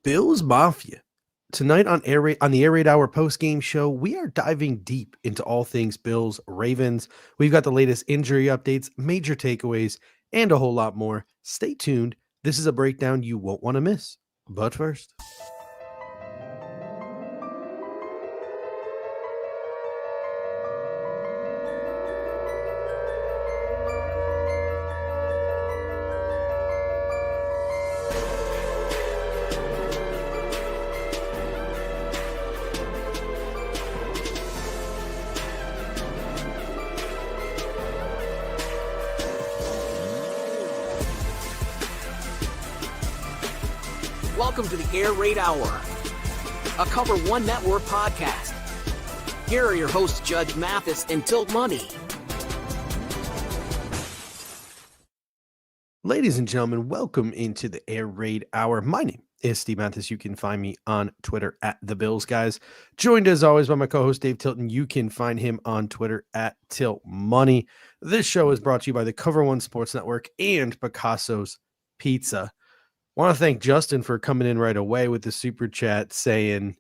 Bills Mafia. Tonight on the Air Raid Hour post-game show, we are diving deep into all things Bills Ravens. We've got the latest injury updates, major takeaways, and a whole lot more. Stay tuned. This is a breakdown you won't want to miss. But first, welcome to the Air Raid Hour, a Cover One Network podcast. Here are your hosts, Judge Mathis and Tilt Money. ladies and gentlemen, welcome into the Air Raid Hour. My name is Steve Mathis. You can find me on Twitter at The Bills Guys. Joined as always by my co-host Dave Tilton. You can find him on Twitter at Tilt Money. This show is brought to you by the Cover One Sports Network and Picasso's Pizza. Want to thank Justin for coming in right away with the super chat saying,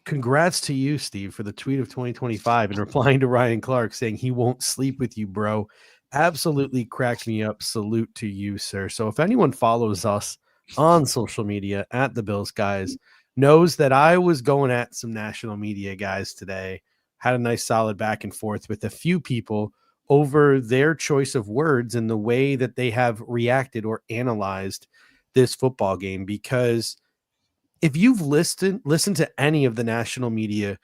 congrats to you, Steve, for the tweet of 2025 and replying to Ryan Clark saying he won't sleep with you, bro. Absolutely cracked me up. Salute to you, sir. So if anyone follows us on social media at the Bills Guys knows that I was going at some national media guys today, had a nice solid back and forth with a few people over their choice of words and the way that they have reacted or analyzed this football game. Because if you've listened to any of the national media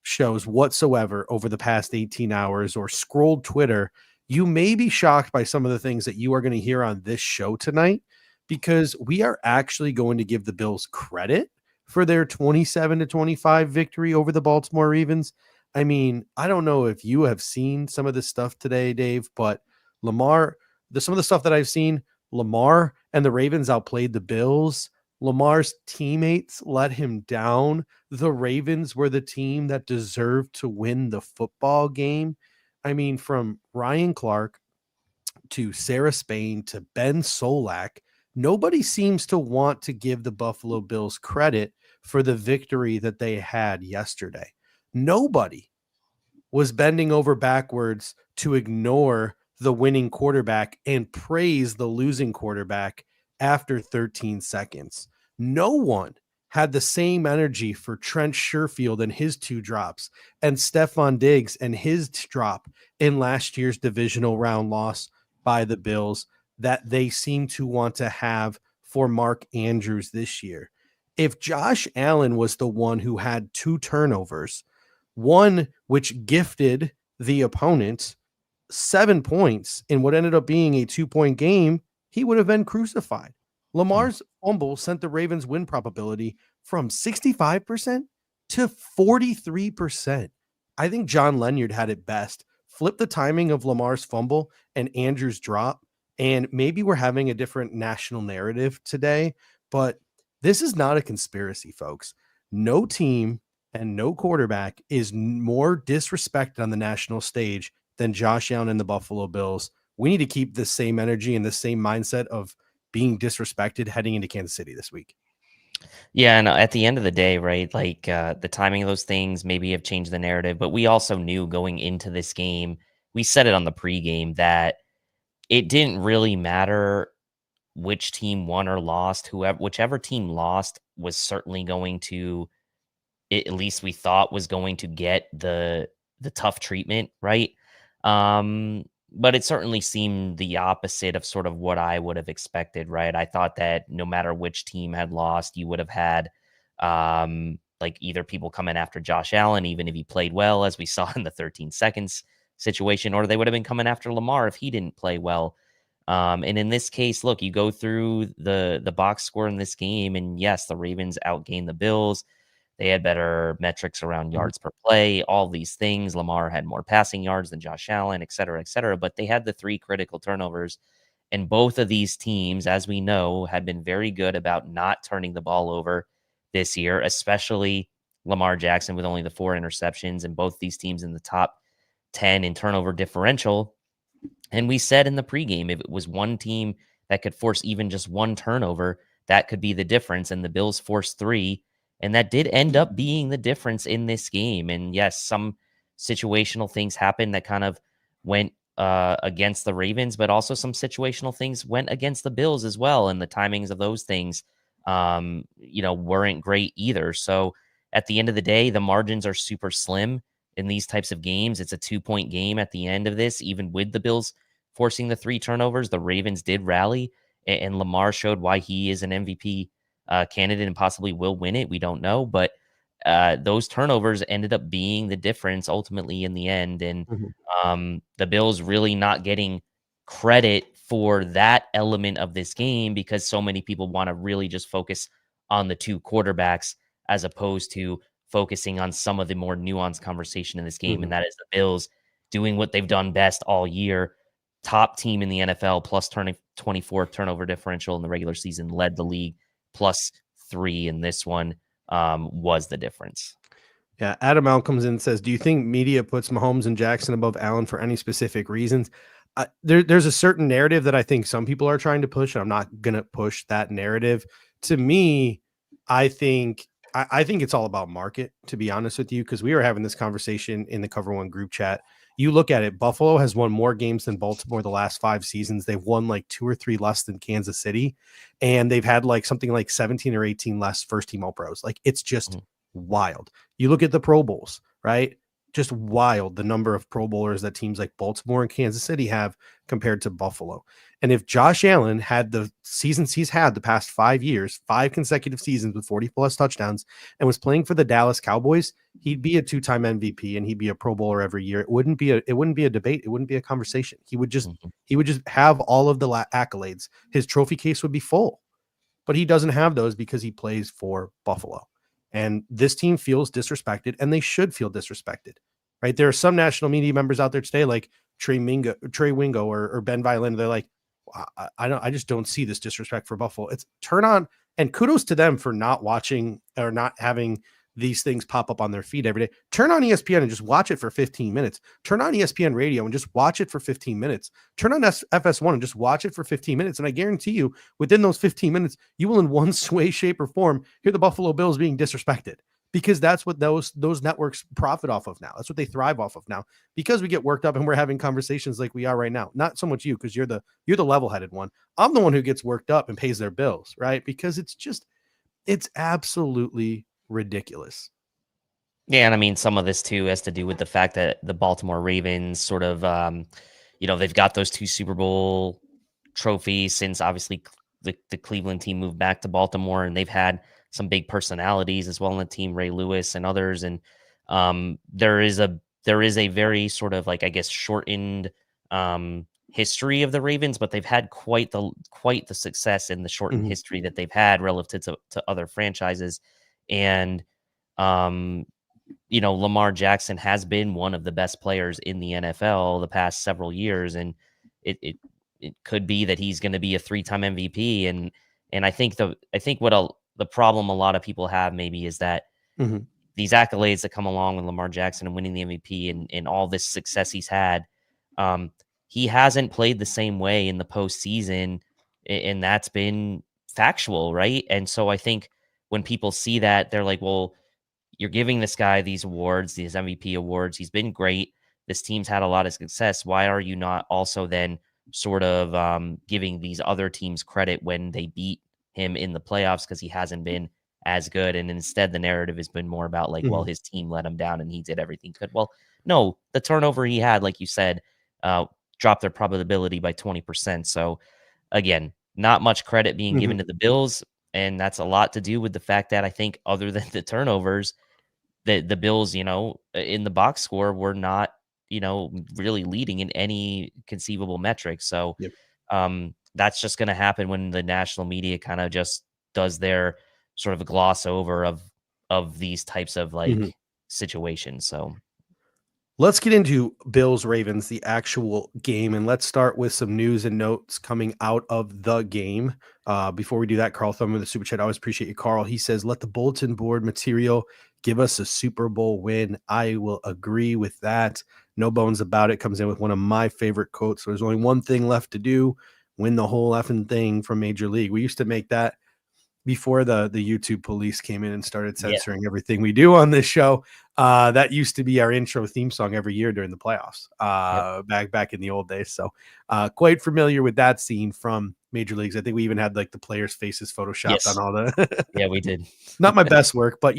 shows whatsoever over the past 18 hours or scrolled Twitter, you may be shocked by some of the things that you are going to hear on this show tonight, because we are actually going to give the Bills credit for their 27-25 victory over the Baltimore Ravens. I mean, I don't know if you have seen some of this stuff today, Dave, but some of the stuff that I've seen, Lamar and the Ravens outplayed the Bills. Lamar's teammates let him down. The Ravens were the team that deserved to win the football game. I mean, from Ryan Clark to Sarah Spain to Ben Solak, nobody seems to want to give the Buffalo Bills credit for the victory that they had yesterday. Nobody was bending over backwards to ignore the winning quarterback and praise the losing quarterback after 13 seconds. No one had the same energy for Trent Sherfield and his 2 drops and Stephon Diggs and his drop in last year's divisional round loss by the Bills that they seem to want to have for Mark Andrews this year. If Josh Allen was the one who had 2 turnovers, one which gifted the opponent 7 points in what ended up being a 2-point game, he would have been crucified. Lamar's fumble sent the Ravens' win probability from 65% to 43%. I think John Lenyard had it best. Flip the timing of Lamar's fumble and Andrews' drop, and maybe we're having a different national narrative today, but this is not a conspiracy, folks. No team and no quarterback is more disrespected on the national stage than Josh Allen and the Buffalo Bills. We need to keep the same energy and the same mindset of being disrespected heading into Kansas City this week. Yeah, and at the end of the day, right, like the timing of those things maybe have changed the narrative, but we also knew going into this game, we said it on the pregame, that it didn't really matter which team won or lost. Whichever team lost was certainly going to, at least we thought, was going to get the tough treatment, right? But it certainly seemed the opposite of sort of what I would have expected, right? I thought that no matter which team had lost, you would have had like either people coming after Josh Allen, even if he played well, as we saw in the 13 seconds situation, or they would have been coming after Lamar if he didn't play well. And in this case, look, you go through the box score in this game, and yes, the Ravens outgained the Bills. They had better metrics around yards per play, all these things. Lamar had more passing yards than Josh Allen, et cetera, but they had the 3 critical turnovers. And both of these teams, as we know, had been very good about not turning the ball over this year, especially Lamar Jackson with only the 4 interceptions, and both these teams in the top 10 in turnover differential. And we said in the pregame, if it was one team that could force even just one turnover, that could be the difference. And the Bills forced 3, and that did end up being the difference in this game. And yes, some situational things happened that kind of went against the Ravens, but also some situational things went against the Bills as well. And the timings of those things, weren't great either. So at the end of the day, the margins are super slim in these types of games. It's a 2-point game at the end of this, even with the Bills forcing the 3 turnovers. The Ravens did rally, and Lamar showed why he is an MVP candidate and possibly will win it. We don't know, but those turnovers ended up being the difference ultimately in the end. And the Bills really not getting credit for that element of this game because so many people want to really just focus on the 2 quarterbacks as opposed to focusing on some of the more nuanced conversation in this game. And that is the Bills doing what they've done best all year. Top team in the NFL, plus 24 turnover differential in the regular season, led the league, plus 3 in this one was the difference. Yeah, Adam Al comes in and says, do you think media puts Mahomes and Jackson above Allen for any specific reasons? There's a certain narrative that I think some people are trying to push, and I'm not going to push that narrative. To me, I think it's all about market, to be honest with you, because we were having this conversation in the Cover One group chat. You look at it, Buffalo has won more games than Baltimore the last 5 seasons. They've won like 2 or 3 less than Kansas City, and they've had like something like 17 or 18 less first team All-Pros. Like, it's just wild. You look at the Pro Bowls, right? Just wild, the number of Pro Bowlers that teams like Baltimore and Kansas City have compared to Buffalo. And if Josh Allen had the seasons he's had the past 5 years, 5 consecutive seasons with 40+ touchdowns, and was playing for the Dallas Cowboys, he'd be a 2-time MVP and he'd be a Pro Bowler every year. It wouldn't be a debate. It wouldn't be a conversation. He would just have all of the accolades. His trophy case would be full, but he doesn't have those because he plays for Buffalo. And this team feels disrespected, and they should feel disrespected, right? There are some national media members out there today, like Trey Wingo or Ben Violin. They're like, I just don't see this disrespect for Buffalo. It's turn on, and kudos to them for not watching or not having these things pop up on their feed every day. Turn on ESPN and just watch it for 15 minutes. Turn on ESPN radio and just watch it for 15 minutes. Turn on FS1 and just watch it for 15 minutes. And I guarantee you, within those 15 minutes, you will in one way, shape, or form hear the Buffalo Bills being disrespected, because that's what those networks profit off of now. That's what they thrive off of now, because we get worked up and we're having conversations like we are right now. Not so much you, because you're the level-headed one. I'm the one who gets worked up and pays their bills, right? Because it's absolutely ridiculous. Yeah, and I mean, some of this too has to do with the fact that the Baltimore Ravens sort of, they've got those 2 Super Bowl trophies since obviously the Cleveland team moved back to Baltimore, and they've had some big personalities as well in the team, Ray Lewis and others, and there is a very sort of like, I guess, shortened history of the Ravens, but they've had quite the success in the shortened history that they've had relative to other franchises. And, Lamar Jackson has been one of the best players in the NFL the past several years. And it could be that he's going to be a 3-time MVP. And I think the problem a lot of people have maybe is that these accolades that come along with Lamar Jackson and winning the MVP and all this success he's had, he hasn't played the same way in the postseason, and that's been factual, right? And so I think when people see that, they're like, well, you're giving this guy these awards, these MVP awards. He's been great. This team's had a lot of success. Why are you not also then sort of giving these other teams credit when they beat him in the playoffs because he hasn't been as good? And instead, the narrative has been more about like, well, his team let him down and he did everything good. Well, no, the turnover he had, like you said, dropped their probability by 20%. So again, not much credit being given to the Bills. And that's a lot to do with the fact that I think other than the turnovers, the Bills, in the box score were not, really leading in any conceivable metric. So that's just going to happen when the national media kind of just does their sort of a gloss over of these types of like situations. So let's get into Bills Ravens, the actual game, and let's start with some news and notes coming out of the game. Before we do that, Carl Thumb with the super chat. I always appreciate you, Carl. He says, let the bulletin board material give us a Super Bowl win. I will agree with that. No bones about it. Comes in with one of my favorite quotes. So there's only one thing left to do: win the whole effing thing from Major League. We used to make that before the YouTube police came in and started censoring everything we do on this show. That used to be our intro theme song every year during the playoffs, back in the old days. So quite familiar with that scene from Major Leagues. I think we even had like the players' faces photoshopped on all the Yeah, we did. not my best work, but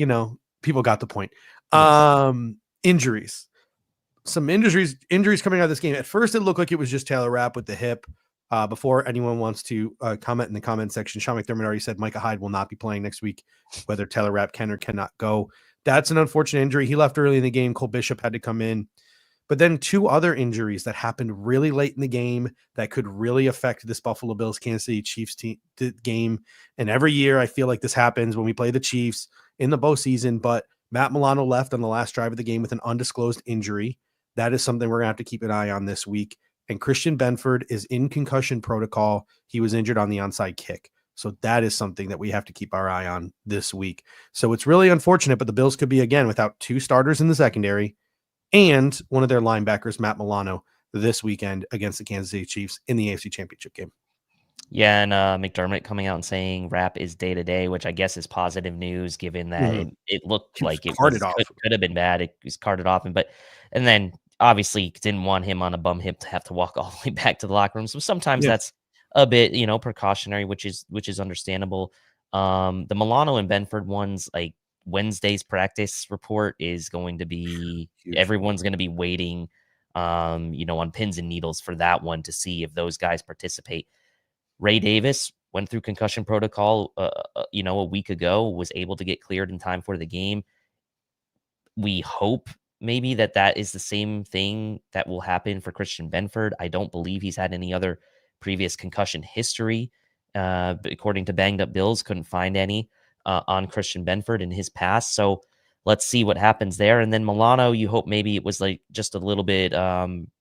people got the point. Yes. Injuries. Some injuries coming out of this game. At first, it looked like it was just Taylor Rapp with the hip. Before anyone wants to comment in the comment section, Sean McDermott already said Micah Hyde will not be playing next week, whether Taylor Rapp can or cannot go. That's an unfortunate injury. He left early in the game. Cole Bishop had to come in. But then two other injuries that happened really late in the game that could really affect this Buffalo Bills Kansas City Chiefs game. And every year I feel like this happens when we play the Chiefs in the postseason. But Matt Milano left on the last drive of the game with an undisclosed injury. That is something we're going to have to keep an eye on this week. And Christian Benford is in concussion protocol. He was injured on the onside kick. So that is something that we have to keep our eye on this week. So it's really unfortunate, but the Bills could be, again, without two starters in the secondary and one of their linebackers, Matt Milano, this weekend against the Kansas City Chiefs in the AFC Championship game. Yeah, and McDermott coming out and saying Rapp is day-to-day, which I guess is positive news given that it looked like it could have been bad. It was carted off. And then obviously didn't want him on a bum hip to have to walk all the way back to the locker room. So sometimes that's a bit, precautionary, which is understandable. The Milano and Benford ones, like Wednesday's practice report is going to be huge. Everyone's going to be waiting, on pins and needles for that one to see if those guys participate. Ray Davis went through concussion protocol, a week ago, was able to get cleared in time for the game. We hope maybe that is the same thing that will happen for Christian Benford. I don't believe he's had any other previous concussion history. According to Banged Up Bills, couldn't find any on Christian Benford in his past. So let's see what happens there. And then Milano, you hope maybe it was like just a little bit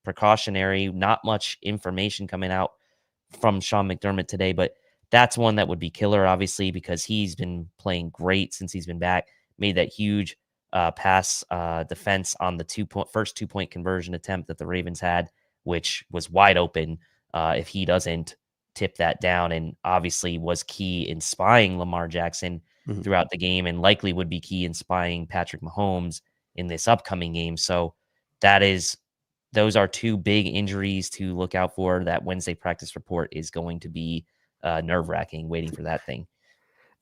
precautionary, not much information coming out from Sean McDermott today, but that's one that would be killer, obviously, because he's been playing great since he's been back. Made that huge pass defense on the first 2-point conversion attempt that the Ravens had, which was wide open if he doesn't tip that down, and obviously was key in spying Lamar Jackson throughout the game, and likely would be key in spying Patrick Mahomes in this upcoming game. So those are two big injuries to look out for. That Wednesday practice report is going to be nerve-wracking, waiting for that thing.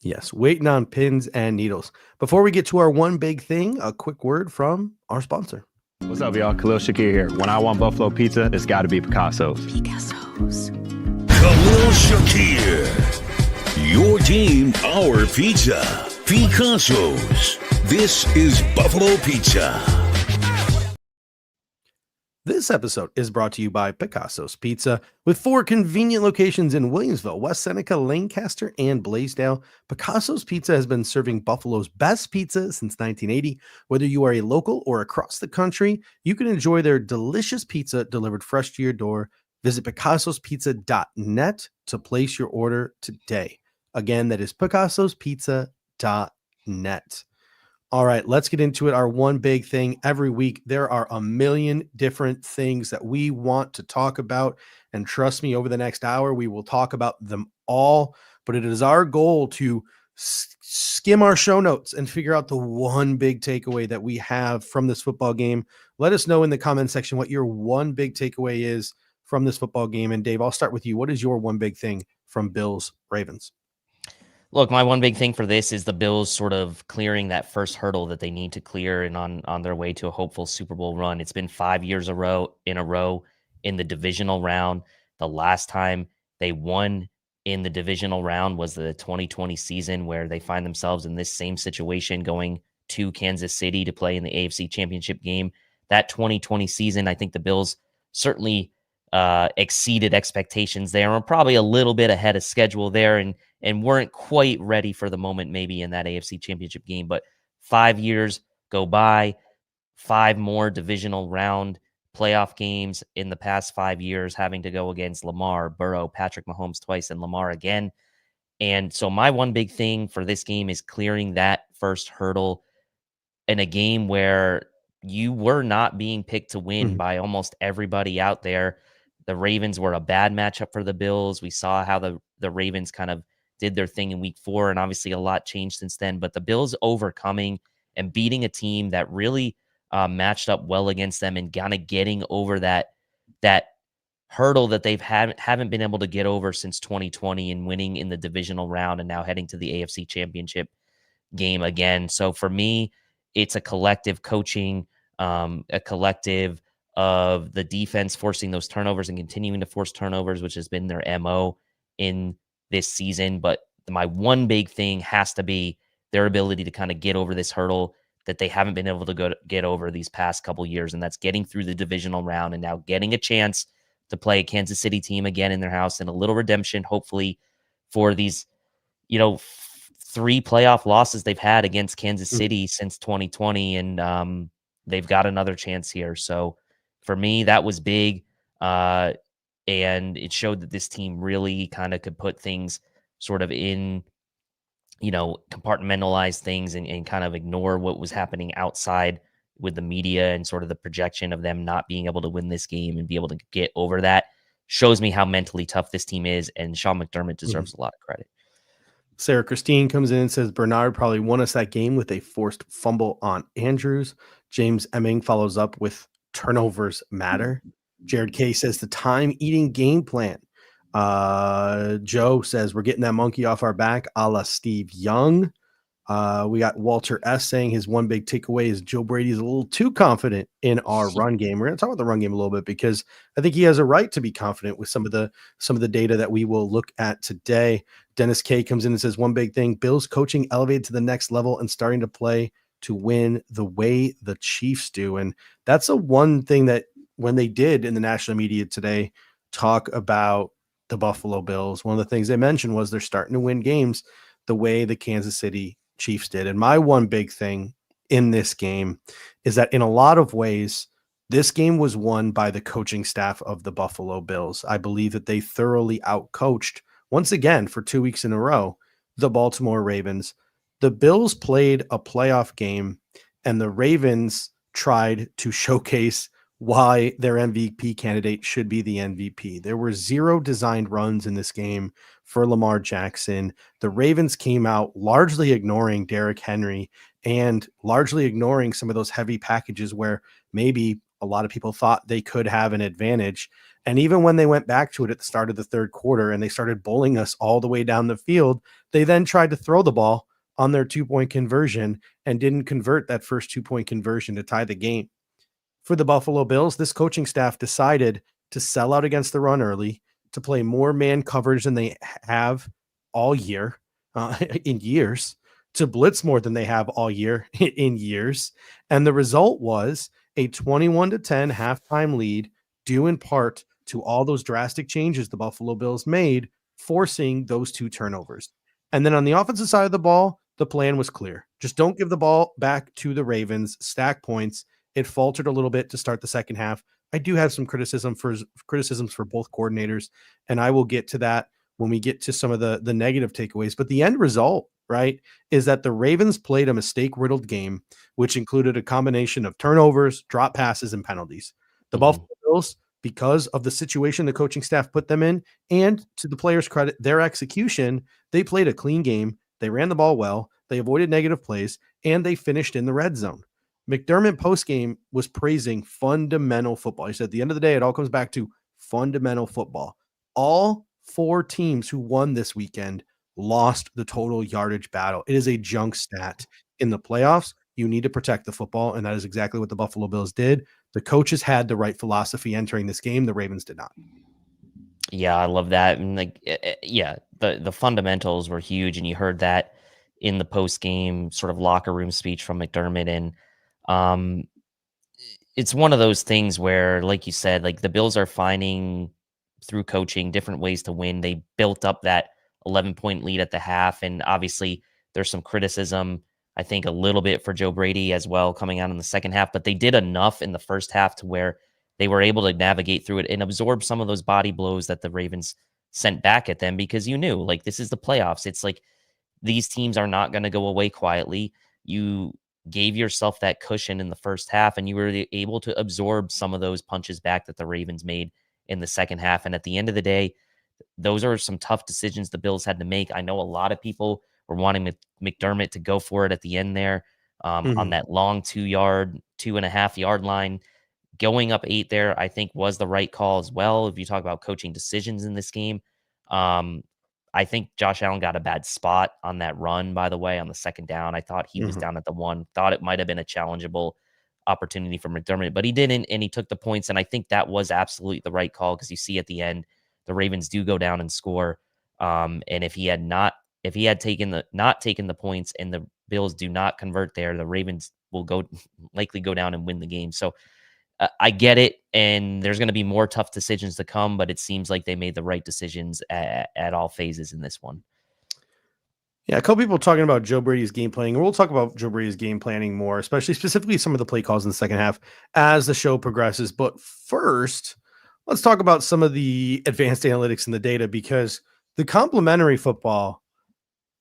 Yes, waiting on pins and needles. Before we get to our one big thing, a quick word from our sponsor. What's up, y'all? Khalil Shakir here. When I want Buffalo pizza, it's got to be Picasso's. Khalil Shakir. Your team, our pizza. Picasso's. This is Buffalo Pizza. This episode is brought to you by Picasso's Pizza. With 4 convenient locations in Williamsville, West Seneca, Lancaster, and Blaisdell, Picasso's Pizza has been serving Buffalo's best pizza since 1980. Whether you are a local or across the country, you can enjoy their delicious pizza delivered fresh to your door. Visit picassospizza.net to place your order today. Again, that is picassospizza.net. All right, let's get into it. Our one big thing. Every week, there are a million different things that we want to talk about. And trust me, over the next hour, we will talk about them all. But it is our goal to skim our show notes and figure out the one big takeaway that we have from this football game. Let us know in the comment section what your one big takeaway is from this football game. And Dave, I'll start with you. What is your one big thing from Bills Ravens? Look, my one big thing for this is the Bills sort of clearing that first hurdle that they need to clear and on their way to a hopeful Super Bowl run. It's been 5 years in a row in the divisional round. The last time they won in the divisional round was the 2020 season, where they find themselves in this same situation going to Kansas City to play in the AFC Championship game. That 2020 season, I think the Bills certainly exceeded expectations there, and probably a little bit ahead of schedule there, and weren't quite ready for the moment maybe in that AFC Championship game. But 5 years go by, 5 more divisional round playoff games in the past 5 years, having to go against Lamar, Burrow, Patrick Mahomes twice, and Lamar again. And so my one big thing for this game is clearing that first hurdle in a game where you were not being picked to win by almost everybody out there. The Ravens were a bad matchup for the Bills. We saw how the Ravens kind of did their thing in week 4, and obviously a lot changed since then. But the Bills overcoming and beating a team that really matched up well against them and kind of getting over that hurdle that haven't been able to get over since 2020 and winning in the divisional round and now heading to the AFC Championship game again. So for me, it's a collective coaching, a collective of the defense forcing those turnovers and continuing to force turnovers, which has been their MO in this season. But my one big thing has to be their ability to kind of get over this hurdle that they haven't been able to get over these past couple years. And that's getting through the divisional round and now getting a chance to play a Kansas City team again in their house, and a little redemption, hopefully, for these, 3 playoff losses they've had against Kansas City since 2020. And they've got another chance here. So for me, that was big. And it showed that this team really kind of could put things sort of in, compartmentalize things and kind of ignore what was happening outside with the media and sort of the projection of them not being able to win this game and be able to get over that. Shows me how mentally tough this team is, and Sean McDermott deserves a lot of credit. Sarah Christine comes in and says Bernard probably won us that game with a forced fumble on Andrews. James Emming follows up with turnovers matter. Jared K says the time-eating game plan. Joe says we're getting that monkey off our back, a la Steve Young. We got Walter S saying his one big takeaway is Joe Brady's a little too confident in our run game. We're going to talk about the run game a little bit because I think he has a right to be confident with some of the data that we will look at today. Dennis K comes in and says one big thing: Bills coaching elevated to the next level and starting to play to win the way the Chiefs do. And that's a one thing that when they did in the national media today talk about the Buffalo Bills, one of the things they mentioned was they're starting to win games the way the Kansas City Chiefs did. And my one big thing in this game is that in a lot of ways, this game was won by the coaching staff of the Buffalo Bills. I believe that they thoroughly outcoached, once again, for 2 weeks in a row, the Baltimore Ravens. The Bills played a playoff game, and the Ravens tried to showcase why their MVP candidate should be the MVP. There were 0 designed runs in this game for Lamar Jackson. The Ravens came out largely ignoring Derrick Henry and largely ignoring some of those heavy packages where maybe a lot of people thought they could have an advantage. And even when they went back to it at the start of the third quarter and they started bowling us all the way down the field, they then tried to throw the ball on their 2-point conversion and didn't convert that first 2-point conversion to tie the game. For the Buffalo Bills, this coaching staff decided to sell out against the run early, to play more man coverage than they have all year in years, to blitz more than they have all year in years. And the result was a 21-10 halftime lead, due in part to all those drastic changes the Buffalo Bills made, forcing those 2 turnovers. And then on the offensive side of the ball, the plan was clear. Just don't give the ball back to the Ravens, stack points. It faltered a little bit to start the second half. I do have some criticisms for both coordinators, and I will get to that when we get to some of the negative takeaways. But the end result, right, is that the Ravens played a mistake-riddled game, which included a combination of turnovers, drop passes, and penalties. The Buffalo Bills, because of the situation the coaching staff put them in, and to the players' credit, their execution, they played a clean game. They ran the ball well. They avoided negative plays, and they finished in the red zone. McDermott postgame was praising fundamental football. He said, at the end of the day, it all comes back to fundamental football. All 4 teams who won this weekend lost the total yardage battle. It is a junk stat. In the playoffs, you need to protect the football, and that is exactly what the Buffalo Bills did. The coaches had the right philosophy entering this game. The Ravens did not. Yeah, I love that. And the fundamentals were huge, and you heard that in the post-game sort of locker room speech from McDermott. And it's one of those things where, like you said, like the Bills are finding through coaching different ways to win. They built up that 11-point lead at the half, and obviously there's some criticism, I think, a little bit for Joe Brady as well coming out in the second half, but they did enough in the first half to where they were able to navigate through it and absorb some of those body blows that the Ravens sent back at them, because you knew, like, this is the playoffs. It's like these teams are not going to go away quietly. You gave yourself that cushion in the first half, and you were able to absorb some of those punches back that the Ravens made in the second half. And at the end of the day, those are some tough decisions the Bills had to make. I know a lot of people were wanting McDermott to go for it at the end there on that long 2.5 yard line. Going up 8 there, I think, was the right call as well. If you talk about coaching decisions in this game, I think Josh Allen got a bad spot on that run, by the way, on the second down. I thought he was down at the 1, thought it might have been a challengeable opportunity for McDermott, but he didn't, and he took the points. And I think that was absolutely the right call, because you see at the end, the Ravens do go down and score. And if he had not taken the points and the Bills do not convert there, the Ravens will likely go down and win the game. So I get it, and there's going to be more tough decisions to come, but it seems like they made the right decisions at all phases in this one. Yeah, a couple people talking about Joe Brady's game planning. We'll talk about Joe Brady's game planning more, specifically some of the play calls in the second half as the show progresses. But first, let's talk about some of the advanced analytics and the data, because the complementary football,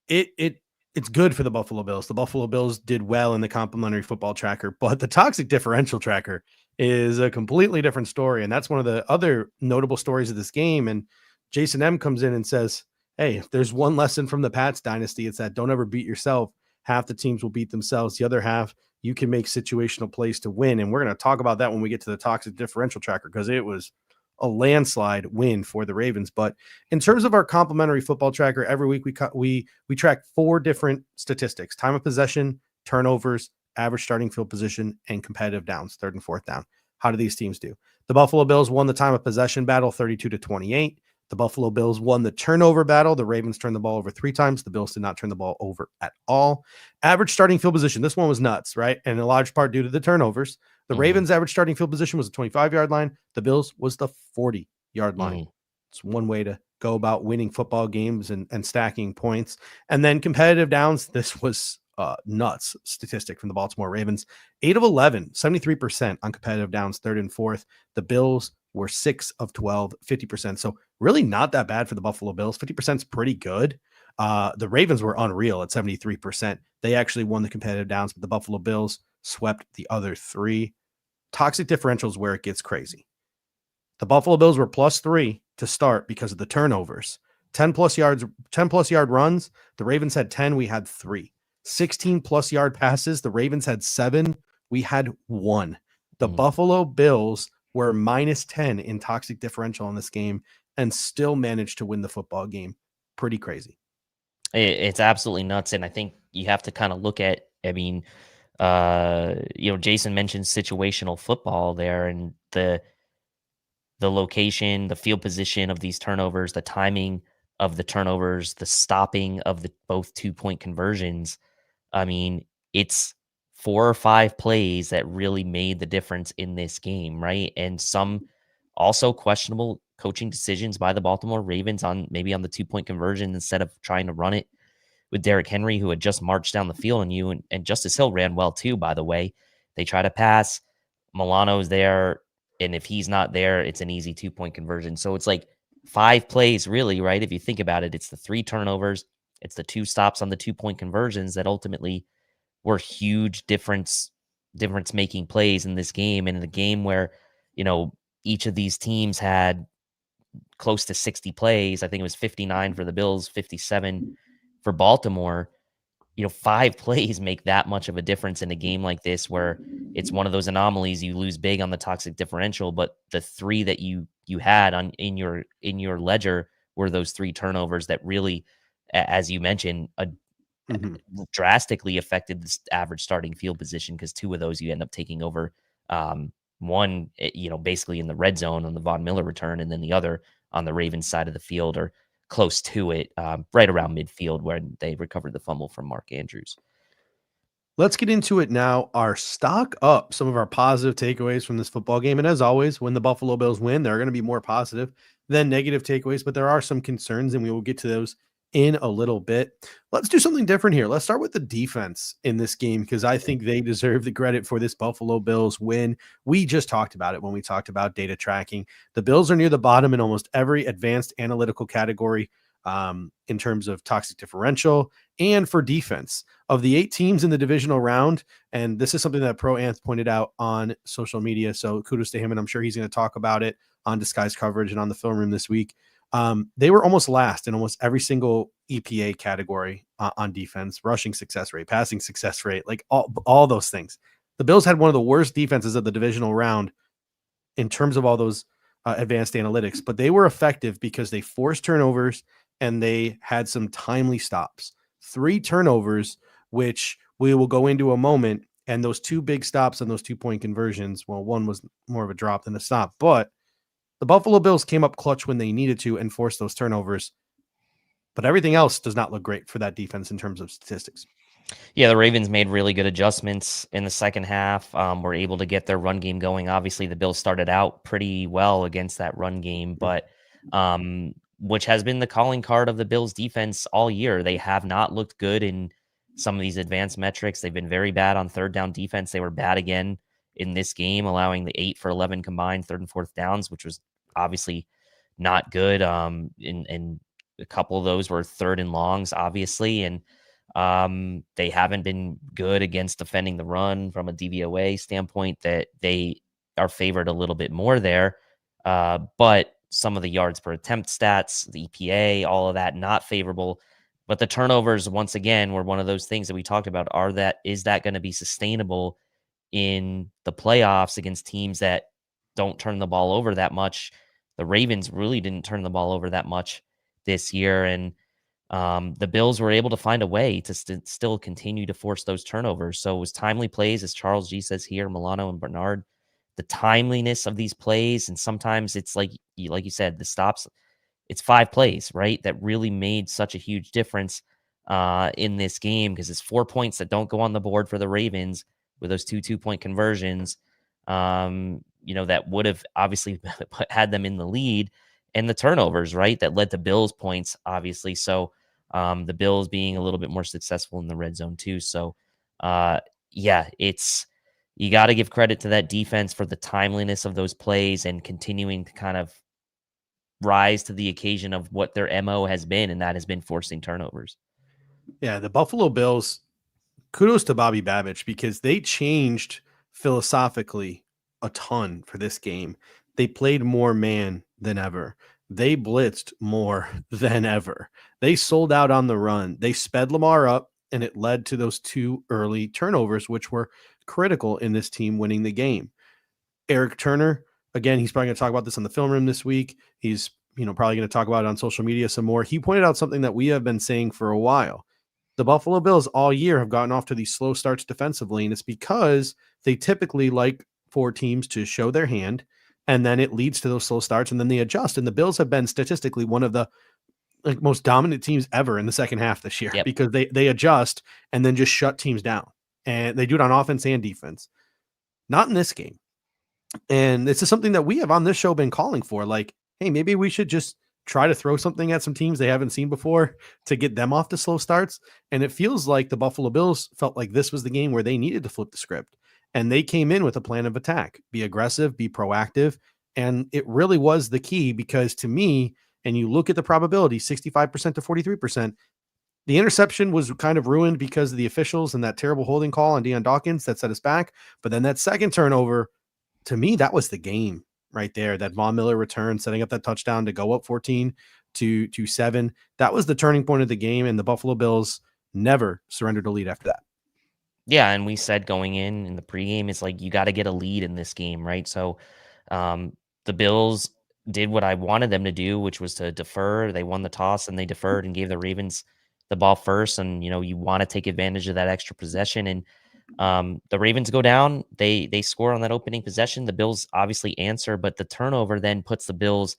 it's good for the Buffalo Bills. The Buffalo Bills did well in the complementary football tracker, but the toxic differential tracker is a completely different story. And that's one of the other notable stories of this game. And Jason M comes in and says, hey, if there's one lesson from the Pats dynasty, it's that don't ever beat yourself. Half the teams will beat themselves. The other half, you can make situational plays to win. And we're going to talk about that when we get to the toxic differential tracker, because it was a landslide win for the Ravens. But in terms of our complimentary football tracker, every week we track 4 different statistics: time of possession, turnovers, average starting field position, and competitive downs, 3rd and 4th down. How do these teams do? The Buffalo Bills won the time of possession battle 32-28. The Buffalo Bills won the turnover battle. The Ravens turned the ball over 3 times. The Bills did not turn the ball over at all. Average starting field position. This one was nuts, right? And in large part due to the turnovers. The Ravens' average starting field position was the 25-yard line. The Bills was the 40-yard line. It's one way to go about winning football games and stacking points. And then competitive downs. This was nuts statistic from the Baltimore Ravens. 8 of 11, 73% on competitive downs, 3rd and 4th. The Bills were 6 of 12, 50%. So really not that bad for the Buffalo Bills. 50% is pretty good. The Ravens were unreal at 73%. They actually won the competitive downs, but the Buffalo Bills swept the other 3. Toxic differential is where it gets crazy. The Buffalo Bills were +3 to start because of the turnovers. 10 plus yard runs. The Ravens had 10. We had 3. 16+ yard passes. The Ravens had 7. We had 1. The Buffalo Bills were -10 in toxic differential in this game and still managed to win the football game. Pretty crazy. It's absolutely nuts. And I think you have to kind of look at, Jason mentioned situational football there, and the location, the field position of these turnovers, the timing of the turnovers, the stopping of both 2-point conversions. I mean, it's 4 or 5 plays that really made the difference in this game, right? And some also questionable coaching decisions by the Baltimore Ravens on the 2-point conversion instead of trying to run it with Derrick Henry, who had just marched down the field on you, and Justice Hill ran well too, by the way. They try to pass. Milano's there, and if he's not there, it's an easy 2-point conversion. So it's like 5 plays, really, right? If you think about it, it's the 3 turnovers, it's the 2 stops on the 2-point conversions that ultimately were huge difference-making plays in this game, and in a game where, each of these teams had close to 60 plays. I think it was 59 for the Bills, 57 for Baltimore. 5 plays make that much of a difference in a game like this, where it's one of those anomalies. You lose big on the toxic differential, but the 3 that you had in your ledger were those 3 turnovers that really, as you mentioned, drastically affected the average starting field position, because 2 of those you end up taking over. One, basically in the red zone on the Von Miller return, and then the other on the Ravens side of the field, or close to it, right around midfield, where they recovered the fumble from Mark Andrews. Let's get into it now. Our stock up, some of our positive takeaways from this football game. And as always, when the Buffalo Bills win, there are going to be more positive than negative takeaways, but there are some concerns, and we will get to those in a little bit. Let's do something different here. Let's start with the defense in this game, because I think they deserve the credit for this Buffalo Bills win. We just talked about it when we talked about data tracking. The Bills are near the bottom in almost every advanced analytical category in terms of toxic differential and for defense. Of the 8 teams in the divisional round, and this is something that Pro Anth pointed out on social media, so kudos to him, and I'm sure he's going to talk about it on Disguised Coverage and on the Film Room this week. They were almost last in almost every single EPA category on defense, rushing success rate, passing success rate, like all those things. The Bills had one of the worst defenses of the divisional round in terms of all those advanced analytics, but they were effective because they forced turnovers and they had some timely stops. 3 turnovers, which we will go into a moment, and those 2 big stops and those 2-point conversions. Well, one was more of a drop than a stop, but the Buffalo Bills came up clutch when they needed to and forced those turnovers. But everything else does not look great for that defense in terms of statistics. Yeah, the Ravens made really good adjustments in the second half. Were able to get their run game going. Obviously, the Bills started out pretty well against that run game, but which has been the calling card of the Bills defense all year. They have not looked good in some of these advanced metrics. They've been very bad on third down defense. They were bad again in this game, allowing the 8 for 11 combined third and fourth downs, which was obviously not good. And a couple of those were third and longs, obviously, and they haven't been good against defending the run from a DVOA standpoint. That they are favored a little bit more there, but some of the yards per attempt stats, the EPA, all of that not favorable. But the turnovers, once again, were one of those things that we talked about. Is that going to be sustainable in the playoffs against teams that don't turn the ball over that much? The Ravens really didn't turn the ball over that much this year, and the Bills were able to find a way to still continue to force those turnovers. So it was timely plays, as Charles G says here, Milano and Bernard. The timeliness of these plays, and sometimes it's like you said, the stops. It's 5 plays, right, that really made such a huge difference in this game, because it's 4 points that don't go on the board for the Ravens with those 2-point conversions. That would have obviously had them in the lead, and the turnovers, right, that led to Bills points, obviously. So the Bills being a little bit more successful in the red zone too. So you got to give credit to that defense for the timeliness of those plays and continuing to kind of rise to the occasion of what their MO has been, and that has been forcing turnovers. Yeah, the Buffalo Bills, kudos to Bobby Babich, because they changed philosophically a ton for this game. They played more man than ever. They blitzed more than ever. They sold out on the run. They sped Lamar up, and it led to those 2 early turnovers, which were critical in this team winning the game. Eric Turner, again, he's probably going to talk about this on the film room this week. He's probably going to talk about it on social media some more. He pointed out something that we have been saying for a while. The Buffalo Bills all year have gotten off to these slow starts defensively, and it's because they typically like for teams to show their hand, and then it leads to those slow starts, and then they adjust. And the Bills have been statistically one of the most dominant teams ever in the second half this year, because they adjust and then just shut teams down. And they do it on offense and defense. Not in this game. And this is something that we have on this show been calling for. Like, hey, maybe we should just try to throw something at some teams they haven't seen before to get them off the slow starts. And it feels like the Buffalo Bills felt like this was the game where they needed to flip the script. And they came in with a plan of attack, be aggressive, be proactive. And it really was the key, because to me, and you look at the probability, 65% to 43%, the interception was kind of ruined because of the officials and that terrible holding call on Deion Dawkins that set us back. But then that second turnover, to me, that was the game right there. That Von Miller return, setting up that touchdown to go up 14-7. That was the turning point of the game, and the Buffalo Bills never surrendered a lead after that. Yeah, and we said going in the pregame, it's like you got to get a lead in this game, right? So the Bills did what I wanted them to do, which was to defer. They won the toss and they deferred and gave the Ravens the ball first. And, you want to take advantage of that extra possession. And the Ravens go down. They score on that opening possession. The Bills obviously answer, but the turnover then puts the Bills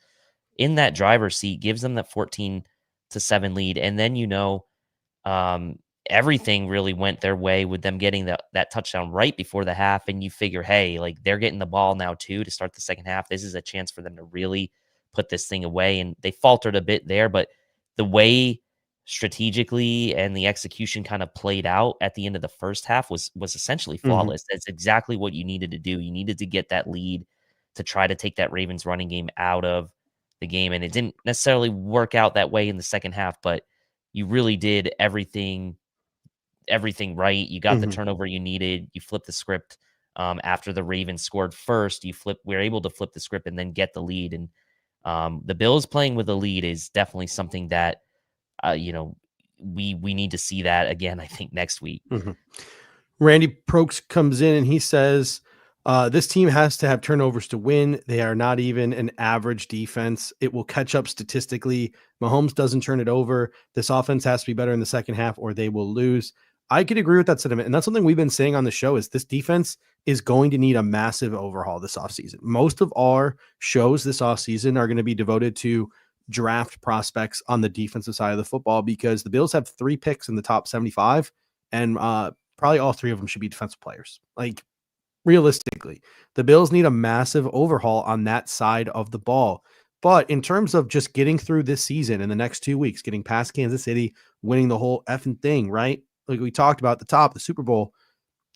in that driver's seat, gives them that 14-7 lead. And then, everything really went their way with them getting that touchdown right before the half. And you figure, hey, like they're getting the ball now too to start the second half. This is a chance for them to really put this thing away. And they faltered a bit there, but the way strategically and the execution kind of played out at the end of the first half was essentially flawless. That's exactly what you needed to do. You needed to get that lead to try to take that Ravens running game out of the game. And it didn't necessarily work out that way in the second half, but you really did everything right. You got the turnover you needed. You flipped the script after the Ravens scored first. We were able to flip the script and then get the lead. And The Bills playing with a lead is definitely something that, we need to see that again, I think, next week. Mm-hmm. Randy Prokes comes in and he says, this team has to have turnovers to win. They are not even an average defense. It will catch up statistically. Mahomes doesn't turn it over. This offense has to be better in the second half or they will lose. I could agree with that sentiment. And that's something we've been saying on the show is this defense is going to need a massive overhaul this offseason. Most of our shows this offseason are going to be devoted to draft prospects on the defensive side of the football because the Bills have 3 picks in the top 75 and probably all 3 of them should be defensive players. Like realistically, the Bills need a massive overhaul on that side of the ball. But in terms of just getting through this season in the next 2 weeks, getting past Kansas City, winning the whole effing thing, right? Like we talked about at the top, the Super Bowl,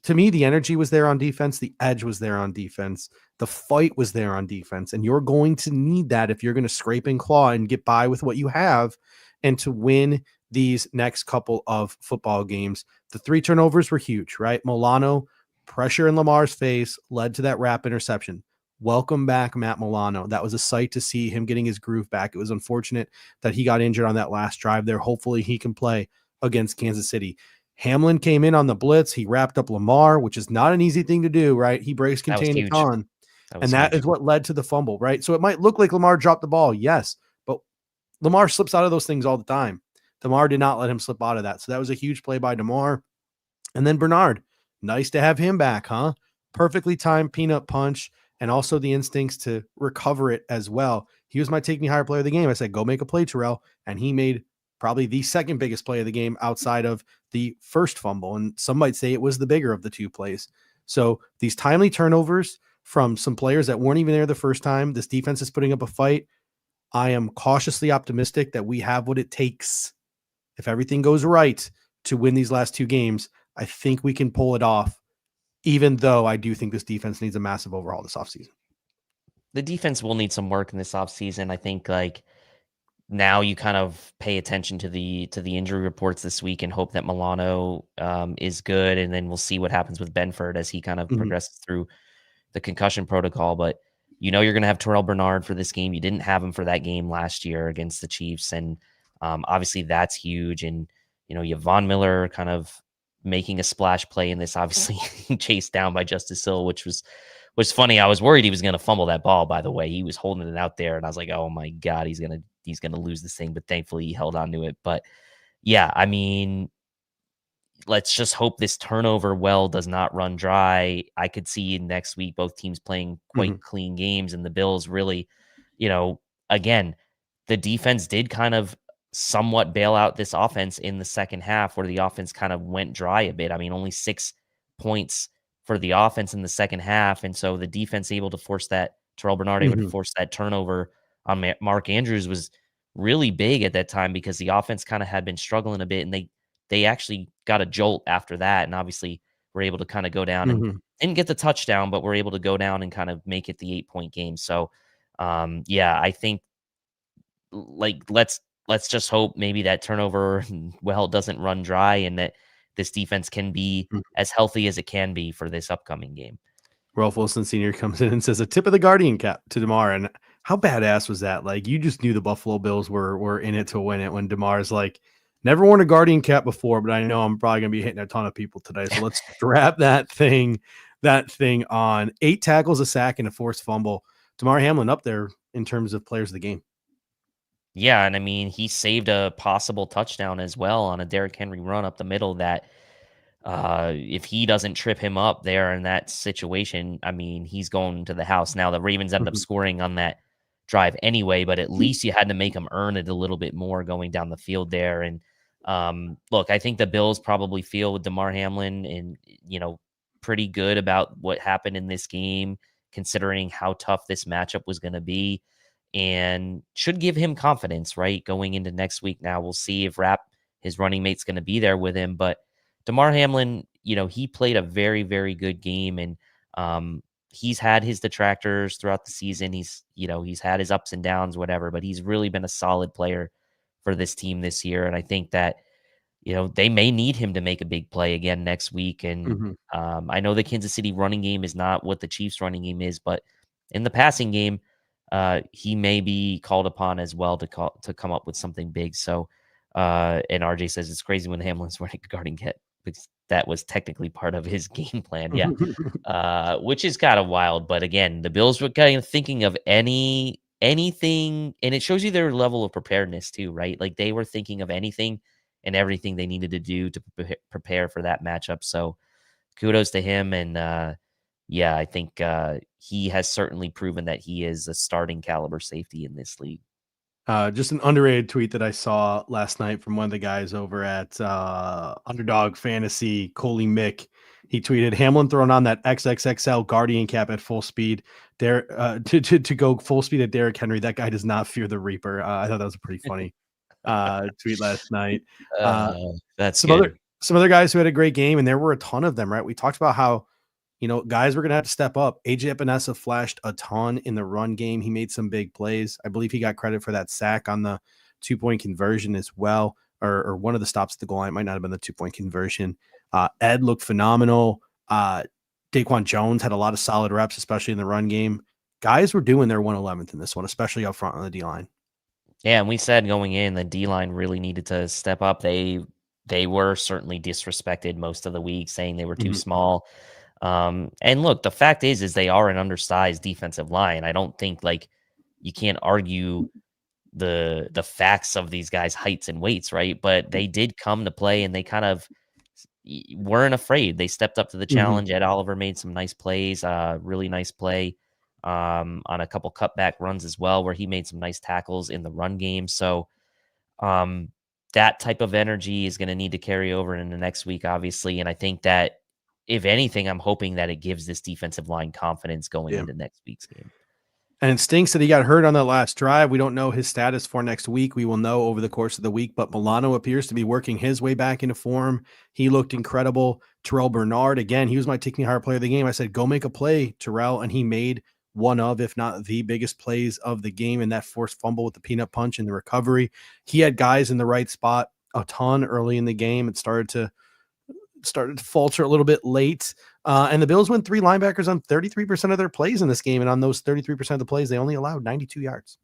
to me, the energy was there on defense. The edge was there on defense. The fight was there on defense. And you're going to need that if you're going to scrape and claw and get by with what you have and to win these next couple of football games. The 3 turnovers were huge, right? Milano, pressure in Lamar's face led to that wrap interception. Welcome back, Matt Milano. That was a sight to see him getting his groove back. It was unfortunate that he got injured on that last drive there. Hopefully he can play against Kansas City. Hamlin came in on the blitz. He wrapped up Lamar, which is not an easy thing to do, right? He breaks contain a ton. And that is what led to the fumble, right? So it might look like Lamar dropped the ball, yes, but Lamar slips out of those things all the time. DeMar did not let him slip out of that. So that was a huge play by DeMar. And then Bernard, nice to have him back, huh? Perfectly timed peanut punch and also the instincts to recover it as well. He was my take me higher player of the game. I said, go make a play, Terrell. And he made probably the second biggest play of the game outside of the first fumble. And some might say it was the bigger of the 2 plays. So these timely turnovers from some players that weren't even there the first time, this defense is putting up a fight. I am cautiously optimistic that we have what it takes. If everything goes right to win these last 2 games, I think we can pull it off, even though I do think this defense needs a massive overhaul this offseason. The defense will need some work in this offseason. I think now you kind of pay attention to the injury reports this week and hope that Milano is good. And then we'll see what happens with Benford as he kind of progresses through the concussion protocol. But you're going to have Terrell Bernard for this game. You didn't have him for that game last year against the Chiefs. And obviously that's huge. And, you have Von Miller kind of making a splash play in this, obviously chased down by Justice Hill, which was funny. I was worried he was going to fumble that ball, by the way. He was holding it out there and I was like, oh my God, he's going to lose this thing, but thankfully he held on to it. But yeah, I mean, let's just hope this turnover well does not run dry. I could see next week both teams playing quite clean games and the Bills really, again, the defense did kind of somewhat bail out this offense in the second half where the offense kind of went dry a bit. I mean, only 6 points for the offense in the second half. And so the defense able to force that, Terrell Bernard able to force that turnover on Mark Andrews was really big at that time because the offense kind of had been struggling a bit and they actually got a jolt after that. And obviously were able to kind of go down and didn't get the touchdown, but were able to go down and kind of make it the 8-point game. So yeah, I think let's just hope maybe that turnover doesn't run dry and that this defense can be as healthy as it can be for this upcoming game. Ralph Wilson Sr. comes in and says a tip of the Guardian cap to DeMar. And how badass was that? Like, you just knew the Buffalo Bills were in it to win it when DeMar's like, never worn a Guardian cap before, but I know I'm probably going to be hitting a ton of people today. So let's strap that thing on. 8 tackles, a sack, and a forced fumble. DeMar Hamlin up there in terms of players of the game. Yeah, and I mean, he saved a possible touchdown as well on a Derrick Henry run up the middle that if he doesn't trip him up there in that situation, I mean, he's going to the house. Now, the Ravens ended up scoring on that drive anyway, but at least you had to make him earn it a little bit more going down the field there. And look, I think the Bills probably feel with DeMar Hamlin and, pretty good about what happened in this game, considering how tough this matchup was going to be. And should give him confidence, right? Going into next week now, we'll see if his running mate's going to be there with him. But DeMar Hamlin, he played a very, very good game. And he's had his detractors throughout the season. He's had his ups and downs, whatever. But he's really been a solid player for this team this year. And I think that, they may need him to make a big play again next week. And I know the Kansas City running game is not what the Chiefs running game is. But in the passing game, he may be called upon as well to come up with something big. So, and RJ says it's crazy when Hamlin's wearing a guarding kit because that was technically part of his game plan. Yeah. Which is kind of wild. But again, the Bills were kind of thinking of anything, and it shows you their level of preparedness too, right? Like they were thinking of anything and everything they needed to do to prepare for that matchup. So kudos to him. And yeah, I think he has certainly proven that he is a starting caliber safety in this league. Just an underrated tweet that I saw last night from one of the guys over at Underdog Fantasy, Coley Mick. He tweeted Hamlin throwing on that XXXL Guardian cap at full speed. To go full speed at Derrick Henry. That guy does not fear the Reaper. I thought that was a pretty funny tweet last night. That's some good. some other guys who had a great game, and there were a ton of them. Right, we talked about how guys were going to have to step up. AJ Epinesa flashed a ton in the run game. He made some big plays. I believe he got credit for that sack on the 2-point conversion as well, or one of the stops at the goal line. It might not have been the 2-point conversion. Ed looked phenomenal. Daquan Jones had a lot of solid reps, especially in the run game. Guys were doing their 111th in this one, especially up front on the D-line. Yeah, and we said going in, the D-line really needed to step up. They were certainly disrespected most of the week, saying they were too small. And look, the fact is they are an undersized defensive line. I don't think you can't argue the facts of these guys' heights and weights, right? But they did come to play, and they kind of weren't afraid. They stepped up to the challenge. Ed Oliver made some nice plays, really nice play on a couple cutback runs as well, where he made some nice tackles in the run game. So that type of energy is going to need to carry over in the next week, obviously. And I think that if anything, I'm hoping that it gives this defensive line confidence going into next week's game. And it stinks that he got hurt on that last drive. We don't know his status for next week. We will know over the course of the week, but Milano appears to be working his way back into form. He looked incredible. Terrell Bernard, again, he was my Take Me Higher player of the game. I said, go make a play, Terrell, and he made one of, if not the biggest plays of the game in that forced fumble with the peanut punch and the recovery. He had guys in the right spot a ton early in the game. It started to falter a little bit late. And the Bills went 3 linebackers on 33% of their plays in this game. And on those 33% of the plays, they only allowed 92 yards.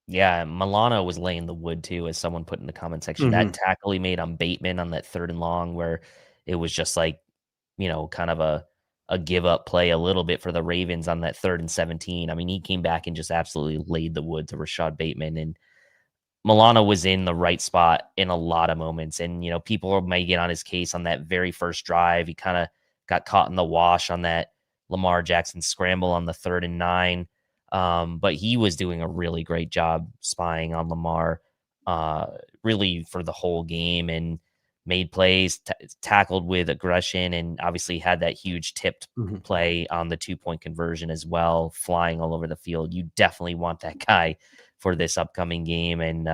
Yeah, Milano was laying the wood too, as someone put in the comment section. That tackle he made on Bateman on that 3rd and long, where it was just kind of a give up play a little bit for the Ravens on that 3rd and 17. I mean, he came back and just absolutely laid the wood to Rashad Bateman, and Milano was in the right spot in a lot of moments. And, people may get on his case on that very first drive. He kind of got caught in the wash on that Lamar Jackson scramble on the 3rd and 9. But he was doing a really great job spying on Lamar, really for the whole game, and made plays, tackled with aggression, and obviously had that huge tipped play on the 2-point conversion as well, flying all over the field. You definitely want that guy for this upcoming game. And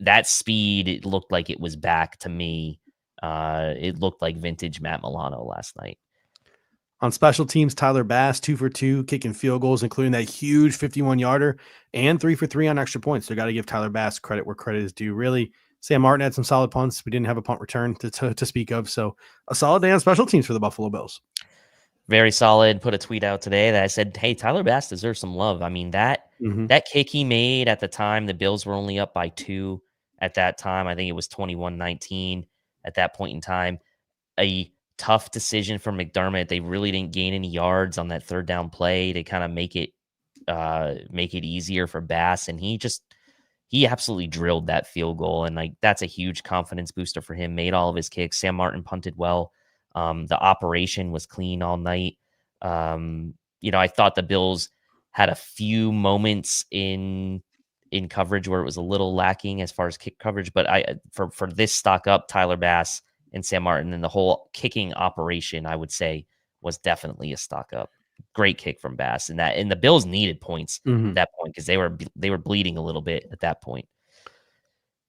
that speed, it looked like it was back to me. It looked like vintage Matt Milano last night. On special teams, Tyler Bass, 2 for 2, kicking field goals, including that huge 51-yarder, and 3 for 3 on extra points. So got to give Tyler Bass credit where credit is due. Really, Sam Martin had some solid punts. We didn't have a punt return to speak of. So a solid day on special teams for the Buffalo Bills. Very solid. Put a tweet out today that I said, hey, Tyler Bass deserves some love. I mean, that kick he made at the time, the Bills were only up by 2 at that time. I think it was 21-19 at that point in time. A tough decision for McDermott. They really didn't gain any yards on that 3rd down play to kind of make it easier for Bass. And he absolutely drilled that field goal. And that's a huge confidence booster for him. Made all of his kicks. Sam Martin punted well. The operation was clean all night. I thought the Bills had a few moments in coverage where it was a little lacking as far as kick coverage, but for this stock up, Tyler Bass and Sam Martin and the whole kicking operation, I would say, was definitely a stock up. Great kick from Bass, and the Bills needed points at that point because they were bleeding a little bit at that point.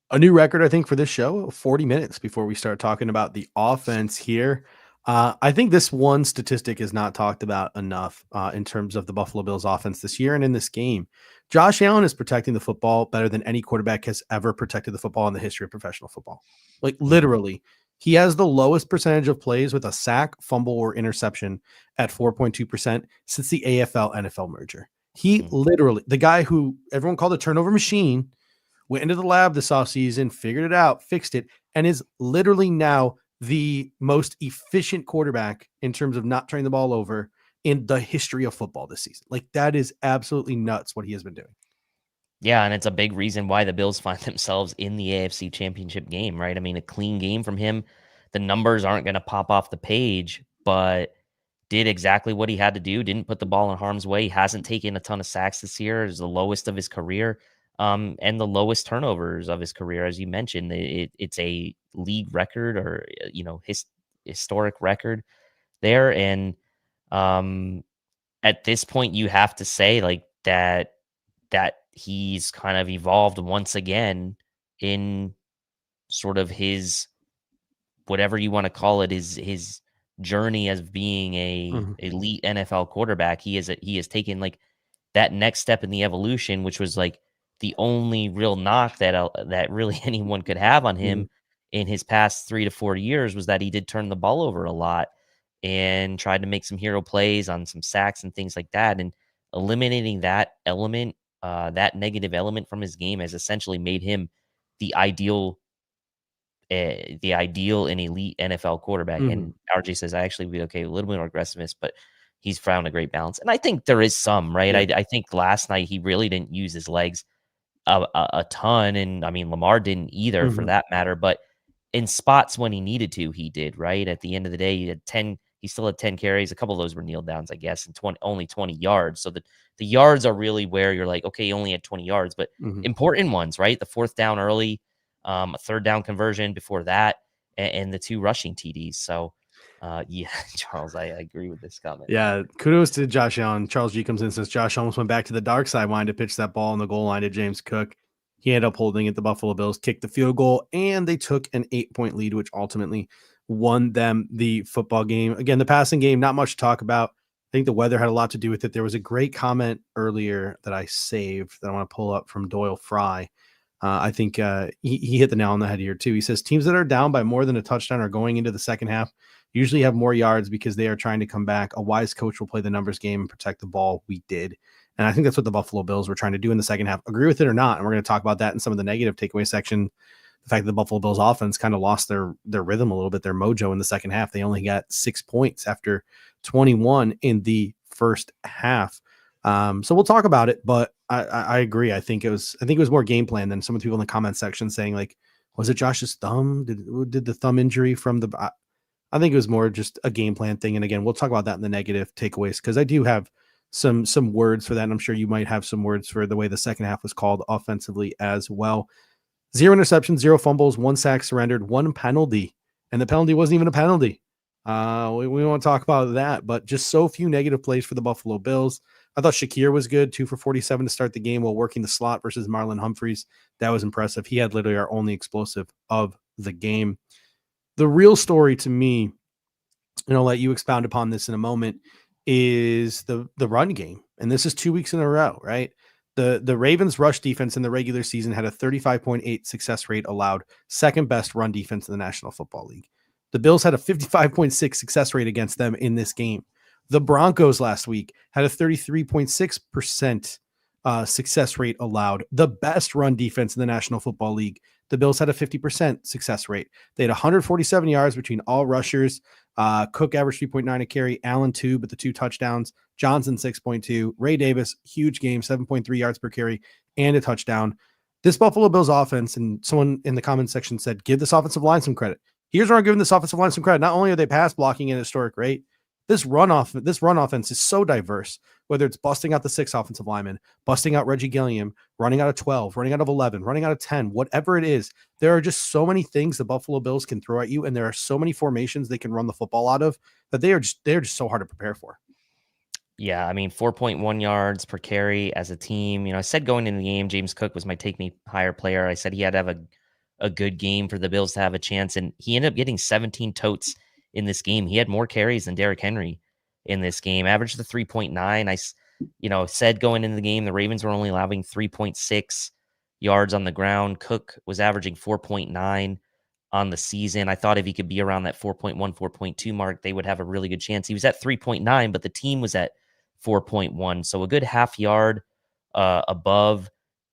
A new record, I think, for this show, 40 minutes before we start talking about the offense here. I think this one statistic is not talked about enough in terms of the Buffalo Bills offense this year and in this game. Josh Allen is protecting the football better than any quarterback has ever protected the football in the history of professional football. Literally, He has the lowest percentage of plays with a sack, fumble, or interception at 4.2% since the AFL NFL merger. He literally, the guy who everyone called a turnover machine, went into the lab this offseason, figured it out, fixed it, and is literally now the most efficient quarterback in terms of not turning the ball over in the history of football this season. Like, that is absolutely nuts what he has been doing. Yeah, and it's a big reason why the Bills find themselves in the AFC Championship game, right? I mean, a clean game from him. The numbers aren't going to pop off the page, but did exactly what he had to do. Didn't put the ball in harm's way. He hasn't taken a ton of sacks this year. It's the lowest of his career, and the lowest turnovers of his career, as you mentioned. It's a league record, or historic record there. And at this point, you have to say like that he's kind of evolved once again in sort of his, whatever you want to call it, his journey as being a elite NFL quarterback. He has taken like that next step in the evolution, which was like the only real knock that really anyone could have on him in his past 3 to 4 years, was that he did turn the ball over a lot and tried to make some hero plays on some sacks and things like that. And eliminating that element, that negative element from his game, has essentially made him the ideal and elite NFL quarterback. And RJ says, I actually be okay with a little bit more aggressiveness, but he's found a great balance. And I think there is some, right? I think last night he really didn't use his legs a ton. And I mean, Lamar didn't either for that matter, but in spots when he needed to, he did, right? At the end of the day, he still had 10 carries. A couple of those were kneel downs, I guess, and only 20 yards. So the yards are really where you're like, okay, he only had 20 yards, but important ones, right? The fourth down early, a third down conversion before that, and the 2 rushing TDs. So, yeah, Charles, I agree with this comment. Yeah, kudos to Josh Allen. Charles G comes in and says Josh almost went back to the dark side, wanted to pitch that ball on the goal line to James Cook. He ended up holding it. The Buffalo Bills kicked the field goal, and they took an 8-point lead, which ultimately won them the football game. Again, the passing game, not much to talk about. I think the weather had a lot to do with it. There was a great comment earlier that I saved that I want to pull up from Doyle Fry. I think he hit the nail on the head here too. He says teams that are down by more than a touchdown are going into the second half usually have more yards because they are trying to come back. A wise coach will play the numbers game and protect the ball. We did. And I think that's what the Buffalo Bills were trying to do in the second half. Agree with it or not. And we're going to talk about that in some of the negative takeaway section. The fact that the Buffalo Bills offense kind of lost their rhythm a little bit, their mojo in the second half. They only got 6 points after 21 in the first half. So we'll talk about it, but I agree. I think it was more game plan than some of the people in the comment section saying like, was it Josh's thumb? Did the thumb injury from the, I think it was more just a game plan thing. And again, we'll talk about that in the negative takeaways, because I do have some words for that. And I'm sure you might have some words for the way the second half was called offensively as well. 0 interceptions, 0 fumbles, 1 sack surrendered, 1 penalty. And the penalty wasn't even a penalty. We won't talk about that, but just so few negative plays for the Buffalo Bills. I thought Shakir was good, 2 for 47 to start the game while working the slot versus Marlon Humphreys. That was impressive. He had literally our only explosive of the game. The real story to me, and I'll let you expound upon this in a moment, is the run game. And this is 2 weeks in a row, right? The Ravens rush defense in the regular season had a 35.8 success rate allowed, second best run defense in the National Football League. The Bills had a 55.6 success rate against them in this game. The Broncos last week had a 33.6% success rate allowed, the best run defense in the National Football League. The Bills had a 50% success rate. They had 147 yards between all rushers. Cook averaged 3.9 a carry, Allen 2, but the 2 touchdowns. Johnson 6.2. Ray Davis, huge game, 7.3 yards per carry and a touchdown. This Buffalo Bills offense, and someone in the comment section said, give this offensive line some credit. Here's where I'm giving this offensive line some credit. Not only are they pass blocking at a historic rate, this run offense is so diverse, whether it's busting out the 6 offensive linemen, busting out Reggie Gilliam, running out of 12, running out of 11, running out of 10, whatever it is. There are just so many things the Buffalo Bills can throw at you, and there are so many formations they can run the football out of that they're just so hard to prepare for. Yeah, I mean, 4.1 yards per carry as a team. I said going into the game, James Cook was my take me higher player. I said he had to have a good game for the Bills to have a chance, and he ended up getting 17 totes in this game. He had more carries than Derrick Henry in this game, averaged the 3.9. I said going into the game, the Ravens were only allowing 3.6 yards on the ground. Cook was averaging 4.9. on the season. I thought if he could be around that 4.1, 4.2 mark, they would have a really good chance. He was at 3.9, but the team was at 4.1. So a good half yard above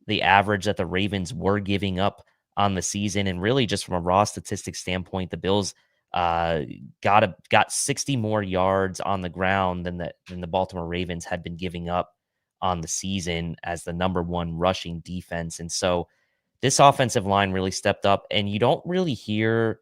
the average that the Ravens were giving up on the season. And really just from a raw statistics standpoint, the Bills got 60 more yards on the ground than the Baltimore Ravens had been giving up on the season as the number one rushing defense. And so this offensive line really stepped up, and you don't really hear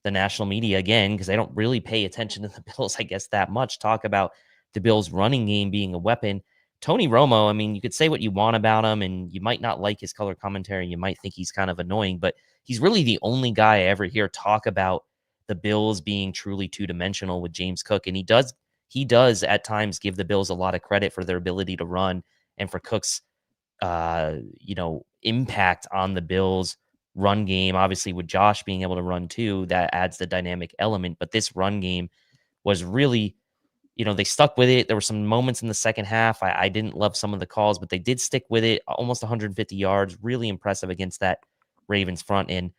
the national media again, because they don't really pay attention to the Bills, I guess, that much, talk about the Bills running game being a weapon. Tony Romo, I mean, you could say what you want about him, and you might not like his color commentary. You might think he's kind of annoying, but he's really the only guy I ever hear talk about the Bills being truly two-dimensional with James Cook. And he does at times give the Bills a lot of credit for their ability to run and for Cook's impact on the Bills run game. Obviously with Josh being able to run too, that adds the dynamic element. But this run game was really, they stuck with it. There were some moments in the second half. I didn't love some of the calls, but they did stick with it. Almost 150 yards, really impressive against that Ravens front. And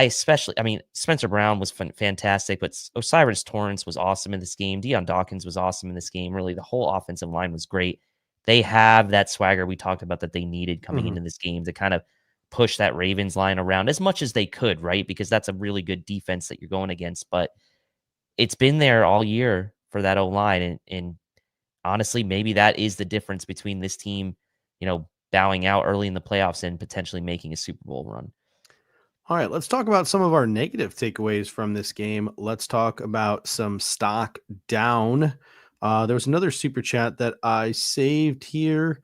Spencer Brown was fantastic, but Osiris Torrance was awesome in this game. Deion Dawkins was awesome in this game. Really, the whole offensive line was great. They have that swagger we talked about that they needed coming into this game to kind of push that Ravens line around as much as they could, right? Because that's a really good defense that you're going against. But it's been there all year for that O-line. And honestly, maybe that is the difference between this team, bowing out early in the playoffs and potentially making a Super Bowl run. All right, let's talk about some of our negative takeaways from this game. Let's talk about some stock down. There was another super chat that I saved here.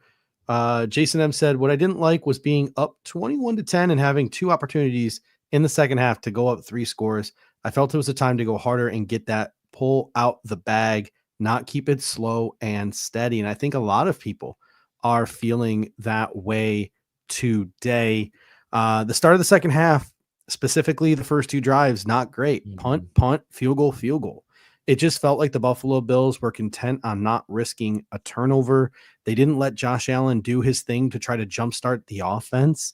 Jason M said, what I didn't like was being up 21-10 and having two opportunities in the second half to go up 3 scores. I felt it was a time to go harder and get that pull out the bag, not keep it slow and steady. And I think a lot of people are feeling that way today. The start of the second half, specifically the first 2 drives, not great. Punt, field goal. It just felt like the Buffalo Bills were content on not risking a turnover. They didn't let Josh Allen do his thing to try to jumpstart the offense.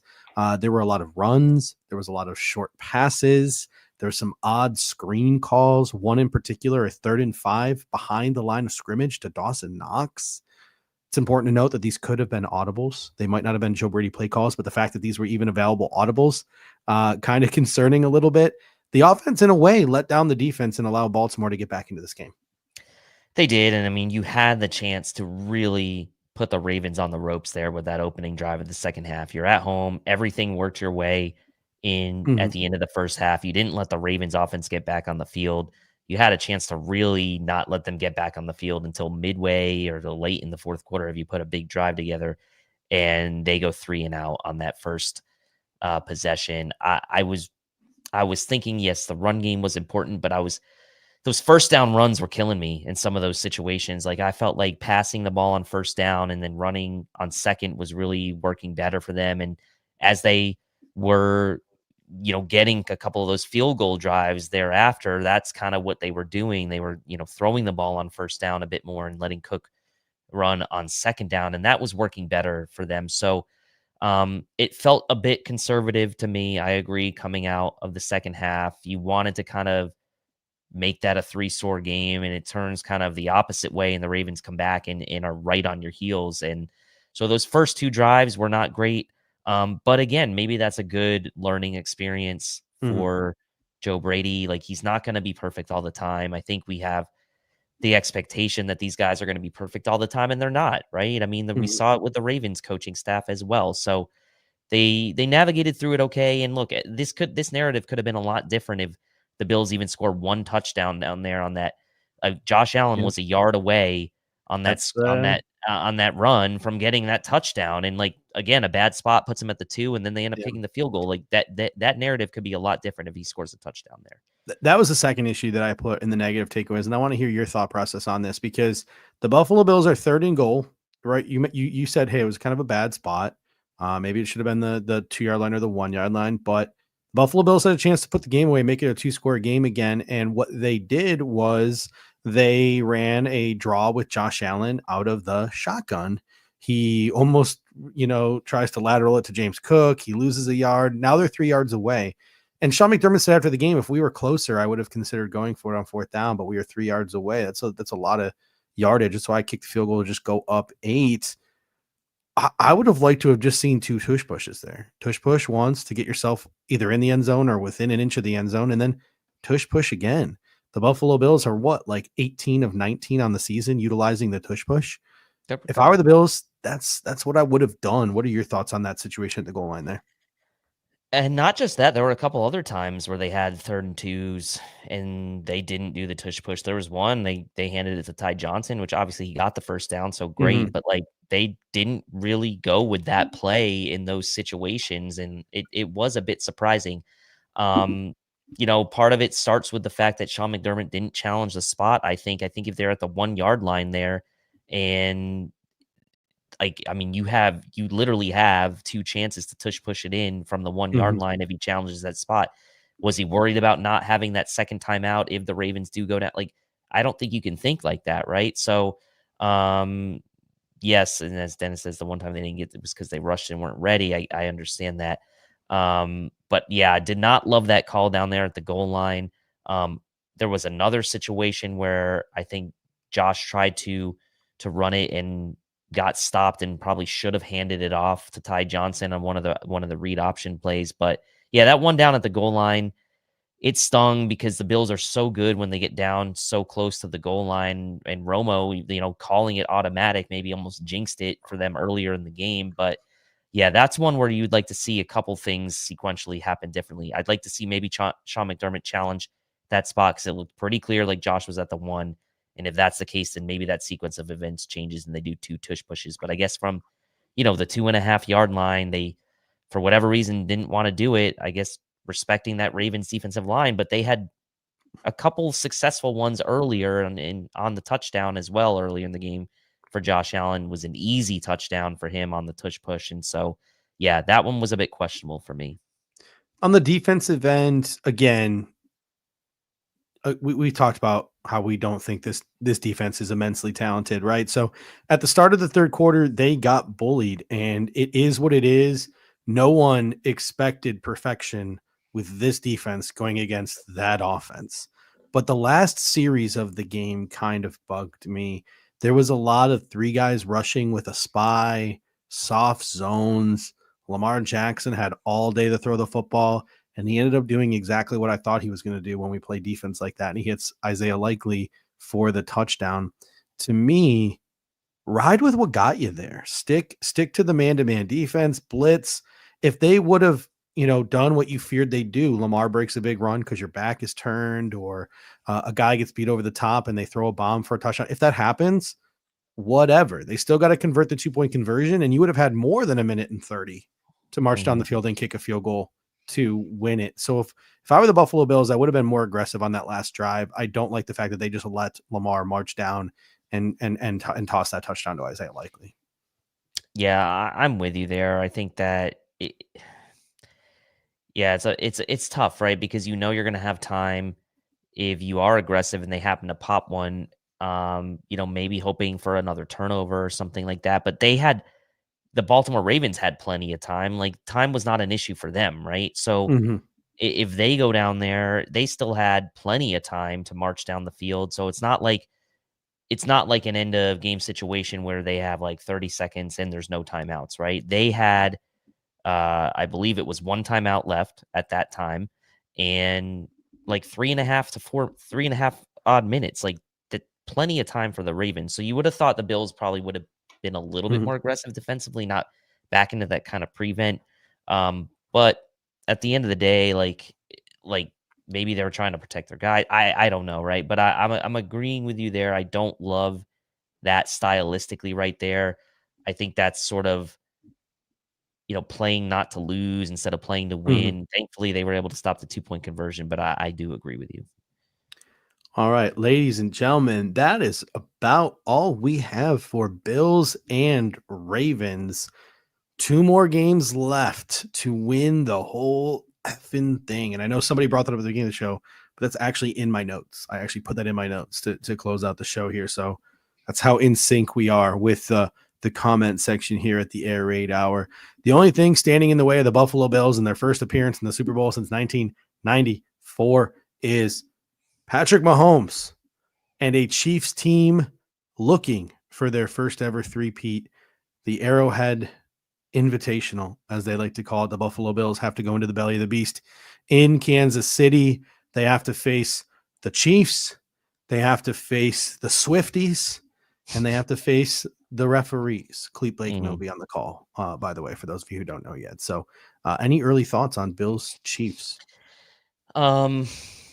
There were a lot of runs. There was a lot of short passes. There were some odd screen calls. One in particular, a 3rd and 5 behind the line of scrimmage to Dawson Knox. It's important to note that these could have been audibles. They might not have been Joe Brady play calls, but the fact that these were even available audibles, kind of concerning a little bit. The offense, in a way, let down the defense and allowed Baltimore to get back into this game. They did. And I mean, you had the chance to really put the Ravens on the ropes there with that opening drive of the second half. You're at home. Everything worked your way in at the end of the first half. You didn't let the Ravens offense get back on the field. You had a chance to really not let them get back on the field until midway or late in the fourth quarter if you put a big drive together, and they go 3 and out on that first possession. I was thinking, yes, the run game was important, but those first down runs were killing me in some of those situations. Like I felt like passing the ball on first down and then running on second was really working better for them. And as they were, getting a couple of those field goal drives thereafter, that's kind of what they were doing. They were, throwing the ball on first down a bit more and letting Cook run on second down. And that was working better for them. So it felt a bit conservative to me. I agree. Coming out of the second half, you wanted to kind of make that a 3-score game, and it turns kind of the opposite way, and the Ravens come back and are right on your heels. And so those first 2 drives were not great. But again, maybe that's a good learning experience for Joe Brady. Like, he's not going to be perfect all the time. I think we have the expectation that these guys are going to be perfect all the time, and they're not, right? I mean, we saw it with the Ravens coaching staff as well. So they navigated through it okay. And look, this narrative could have been a lot different if the Bills even scored 1 touchdown down there on that. Josh Allen was a yard away on that run from getting that touchdown, and like, again, a bad spot puts him at the 2, and then they end up kicking the field goal. Like that narrative could be a lot different if he scores a touchdown there. That was the second issue that I put in the negative takeaways, and I want to hear your thought process on this, because the Buffalo Bills are 3rd and goal, right? You said, hey, it was kind of a bad spot. Maybe it should have been the 2-yard line or the 1-yard line, but Buffalo Bills had a chance to put the game away, make it a 2-score game again. And what they did was they ran a draw with Josh Allen out of the shotgun. He almost, tries to lateral it to James Cook. He loses a yard. Now they're 3 yards away. And Sean McDermott said after the game, if we were closer, I would have considered going for it on 4th down, but we were 3 yards away. That's a lot of yardage. That's why I kicked the field goal to just go up 8. I would have liked to have just seen 2 tush pushes there. Tush push once to get yourself either in the end zone or within an inch of the end zone, and then tush push again. The Buffalo Bills are what, like 18 of 19 on the season utilizing the tush push. If I were the Bills, that's what I would have done. What are your thoughts on that situation at the goal line there? And not just that, there were a couple other times where they had 3rd and 2s and they didn't do the tush push. There was one they handed it to Ty Johnson, which obviously he got the first down, so great. But like they didn't really go with that play in those situations, and it was a bit surprising. Part of it starts with the fact that Sean McDermott didn't challenge the spot. I think if they're at the 1 yard line there, and you literally have 2 chances to tush push it in from the 1 yard line if he challenges that spot. Was he worried about not having that second timeout if the Ravens do go down? Like, I don't think you can think like that, right? So, yes, and as Dennis says, the one time they didn't get it was because they rushed and weren't ready. I understand that. But yeah, I did not love that call down there at the goal line. There was another situation where I think Josh tried to run it and got stopped and probably should have handed it off to Ty Johnson on one of the read option plays. But yeah, that one down at the goal line, it stung because the Bills are so good when they get down so close to the goal line, and Romo, calling it automatic maybe almost jinxed it for them earlier in the game. But yeah, that's one where you'd like to see a couple things sequentially happen differently. I'd like to see maybe Sean McDermott challenge that spot because it looked pretty clear like Josh was at the 1. And if that's the case, then maybe that sequence of events changes and they do 2 tush pushes. But I guess from, the 2.5 yard line, they, for whatever reason, didn't want to do it. I guess respecting that Ravens defensive line, but they had a couple successful ones earlier on the touchdown as well earlier in the game for Josh Allen. Was an easy touchdown for him on the tush push. And so, yeah, that one was a bit questionable for me. On the defensive end, again, we talked about how we don't think this defense is immensely talented, right? So at the start of the 3rd quarter, they got bullied, and it is what it is. No one expected perfection with this defense going against that offense. But the last series of the game kind of bugged me. There was a lot of 3 guys rushing with a spy, soft zones. Lamar Jackson had all day to throw the football, and he ended up doing exactly what I thought he was going to do when we play defense like that. And he hits Isaiah Likely for the touchdown. To me, ride with what got you there. Stick to the man-to-man defense, blitz. If they would have, done what you feared they'd do, Lamar breaks a big run because your back is turned, or a guy gets beat over the top and they throw a bomb for a touchdown. If that happens, whatever. They still got to convert the 2-point conversion, and you would have had more than 1:30 to march down the field and kick a field goal to win it. So if I were the Buffalo Bills, I would have been more aggressive on that last drive. I don't like the fact that they just let Lamar march down and toss that touchdown to Isaiah Likely. Yeah, I'm with you there. I think that it's tough, right? Because you're going to have time if you are aggressive and they happen to pop one, maybe hoping for another turnover or something like that. But the Baltimore Ravens had plenty of time. Like, time was not an issue for them, right? So if they go down there, they still had plenty of time to march down the field. So it's not like an end of game situation where they have like 30 seconds and there's no timeouts, right? They had, I believe it was 1 timeout left at that time, and like 3.5 odd minutes, like plenty of time for the Ravens. So you would have thought the Bills probably would have been a little bit more aggressive defensively, not back into that kind of prevent. But at the end of the day, like maybe they were trying to protect their guy. I don't know, right? But I'm agreeing with you there. I don't love that stylistically right there. I think that's sort of, playing not to lose instead of playing to win. Thankfully, they were able to stop the 2-point conversion, but I do agree with you. All right, ladies and gentlemen, that is about all we have for Bills and Ravens. 2 more games left to win the whole effing thing. And I know somebody brought that up at the beginning of the show, but that's actually in my notes. I actually put that in my notes to close out the show here. So that's how in sync we are with the comment section here at the Air Raid Hour. The only thing standing in the way of the Buffalo Bills in their first appearance in the Super Bowl since 19 94 is Patrick Mahomes and a Chiefs team looking for their first ever three-peat. The Arrowhead Invitational, as they like to call it. The Buffalo Bills have to go into the belly of the beast in Kansas City. They have to face the Chiefs. They have to face the Swifties, and they have to face the referees. Clete Blakeman will be on the call, by the way, for those of you who don't know yet. So any early thoughts on Bills Chiefs?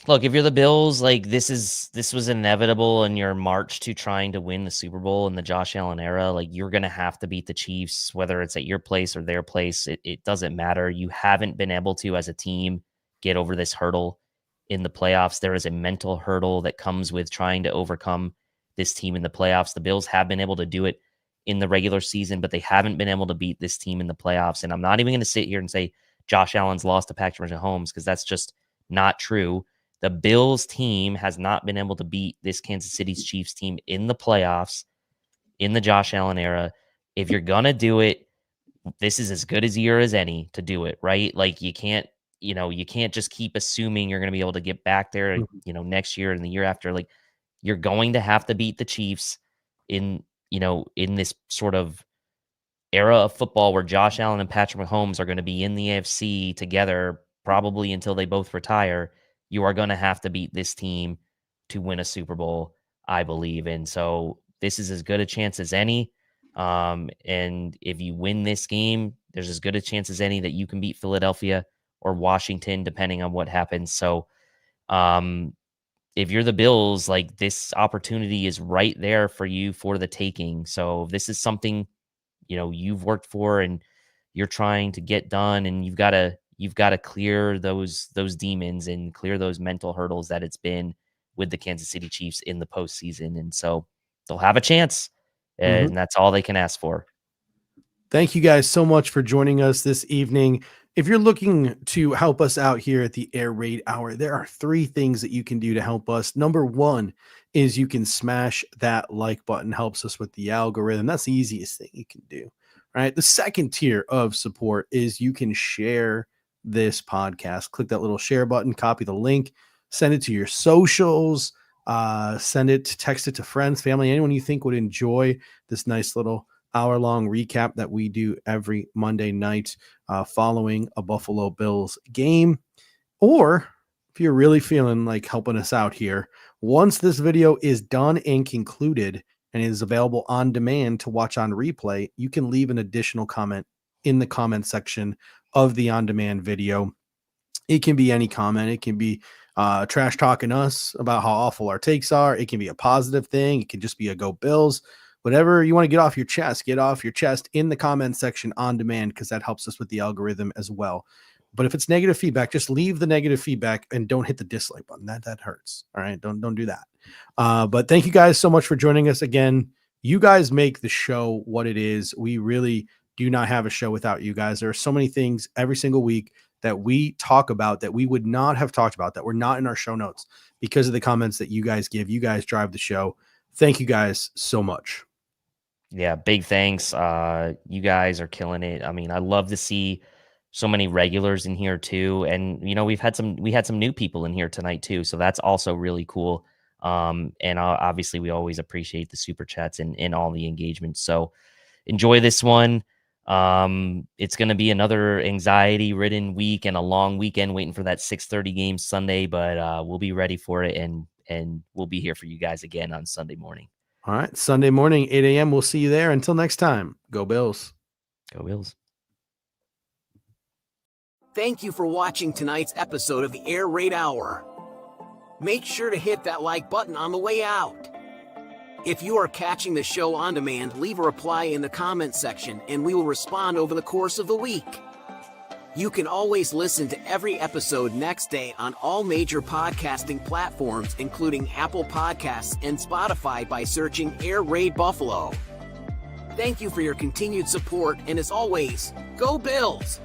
Look, if you're the Bills, like this was inevitable in your march to trying to win the Super Bowl in the Josh Allen era. Like you're going to have to beat the Chiefs, whether it's at your place or their place. It doesn't matter. You haven't been able to, as a team, get over this hurdle in the playoffs. There is a mental hurdle that comes with trying to overcome this team in the playoffs. The Bills have been able to do it in the regular season, but they haven't been able to beat this team in the playoffs. And I'm not even going to sit here and say Josh Allen's lost to Patrick Mahomes, because that's just not true. The Bills team has not been able to beat this Kansas City's Chiefs team in the playoffs in the Josh Allen era. If you're going to do it, this is as good a year as any to do it, right? Like you can't just keep assuming you're going to be able to get back there, next year and the year after. Like you're going to have to beat the Chiefs in this sort of era of football where Josh Allen and Patrick Mahomes are going to be in the AFC together probably until they both retire. You are going to have to beat this team to win a Super Bowl, I believe. And so this is as good a chance as any. And if you win this game, there's as good a chance as any that you can beat Philadelphia or Washington, depending on what happens. So if you're the Bills, like this opportunity is right there for you for the taking. So this is something, you've worked for and you're trying to get done, and you've got to clear those demons and clear those mental hurdles that it's been with the Kansas City Chiefs in the postseason. And so they'll have a chance, and that's all they can ask for. Thank you guys so much for joining us this evening. If you're looking to help us out here at the Air Raid Hour, there are 3 things that you can do to help us. Number 1 is you can smash that like button. Helps us with the algorithm. That's the easiest thing you can do. All right. The second tier of support is you can share this podcast. Click that little share button, copy the link, send it to your socials, text it to friends, family, anyone you think would enjoy this nice little hour-long recap that we do every Monday night following a Buffalo Bills game. Or if you're really feeling like helping us out here, once this video is done and concluded and is available on demand to watch on replay, you can leave an additional comment in the comment section of the on-demand video. It can be any comment. It can be trash talking us about how awful our takes are. It can be a positive thing. It can just be a go Bills. Whatever you want to get off your chest in the comment section on demand, because that helps us with the algorithm as well. But if it's negative feedback, just leave the negative feedback and don't hit the dislike button. That hurts. All right. Don't do that. But thank you guys so much for joining us again. You guys make the show what it is. We really do not have a show without you guys. There are so many things every single week that we talk about that we would not have talked about, that were not in our show notes, because of the comments that you guys give. You guys drive the show. Thank you guys so much. Yeah, big thanks. You guys are killing it. I mean, I love to see so many regulars in here too. And we had some new people in here tonight too. So that's also really cool. And obviously we always appreciate the super chats and all the engagement. So enjoy this one. It's going to be another anxiety ridden week and a long weekend waiting for that 6:30 game Sunday, but we'll be ready for it. And we'll be here for you guys again on Sunday morning. All right. Sunday morning, 8 a.m. We'll see you there. Until next time, go Bills. Go Bills. Thank you for watching tonight's episode of the Air Raid Hour. Make sure to hit that like button on the way out. If you are catching the show on demand, leave a reply in the comment section and we will respond over the course of the week. You can always listen to every episode next day on all major podcasting platforms, including Apple Podcasts and Spotify, by searching Air Raid Buffalo. Thank you for your continued support, and as always, go Bills!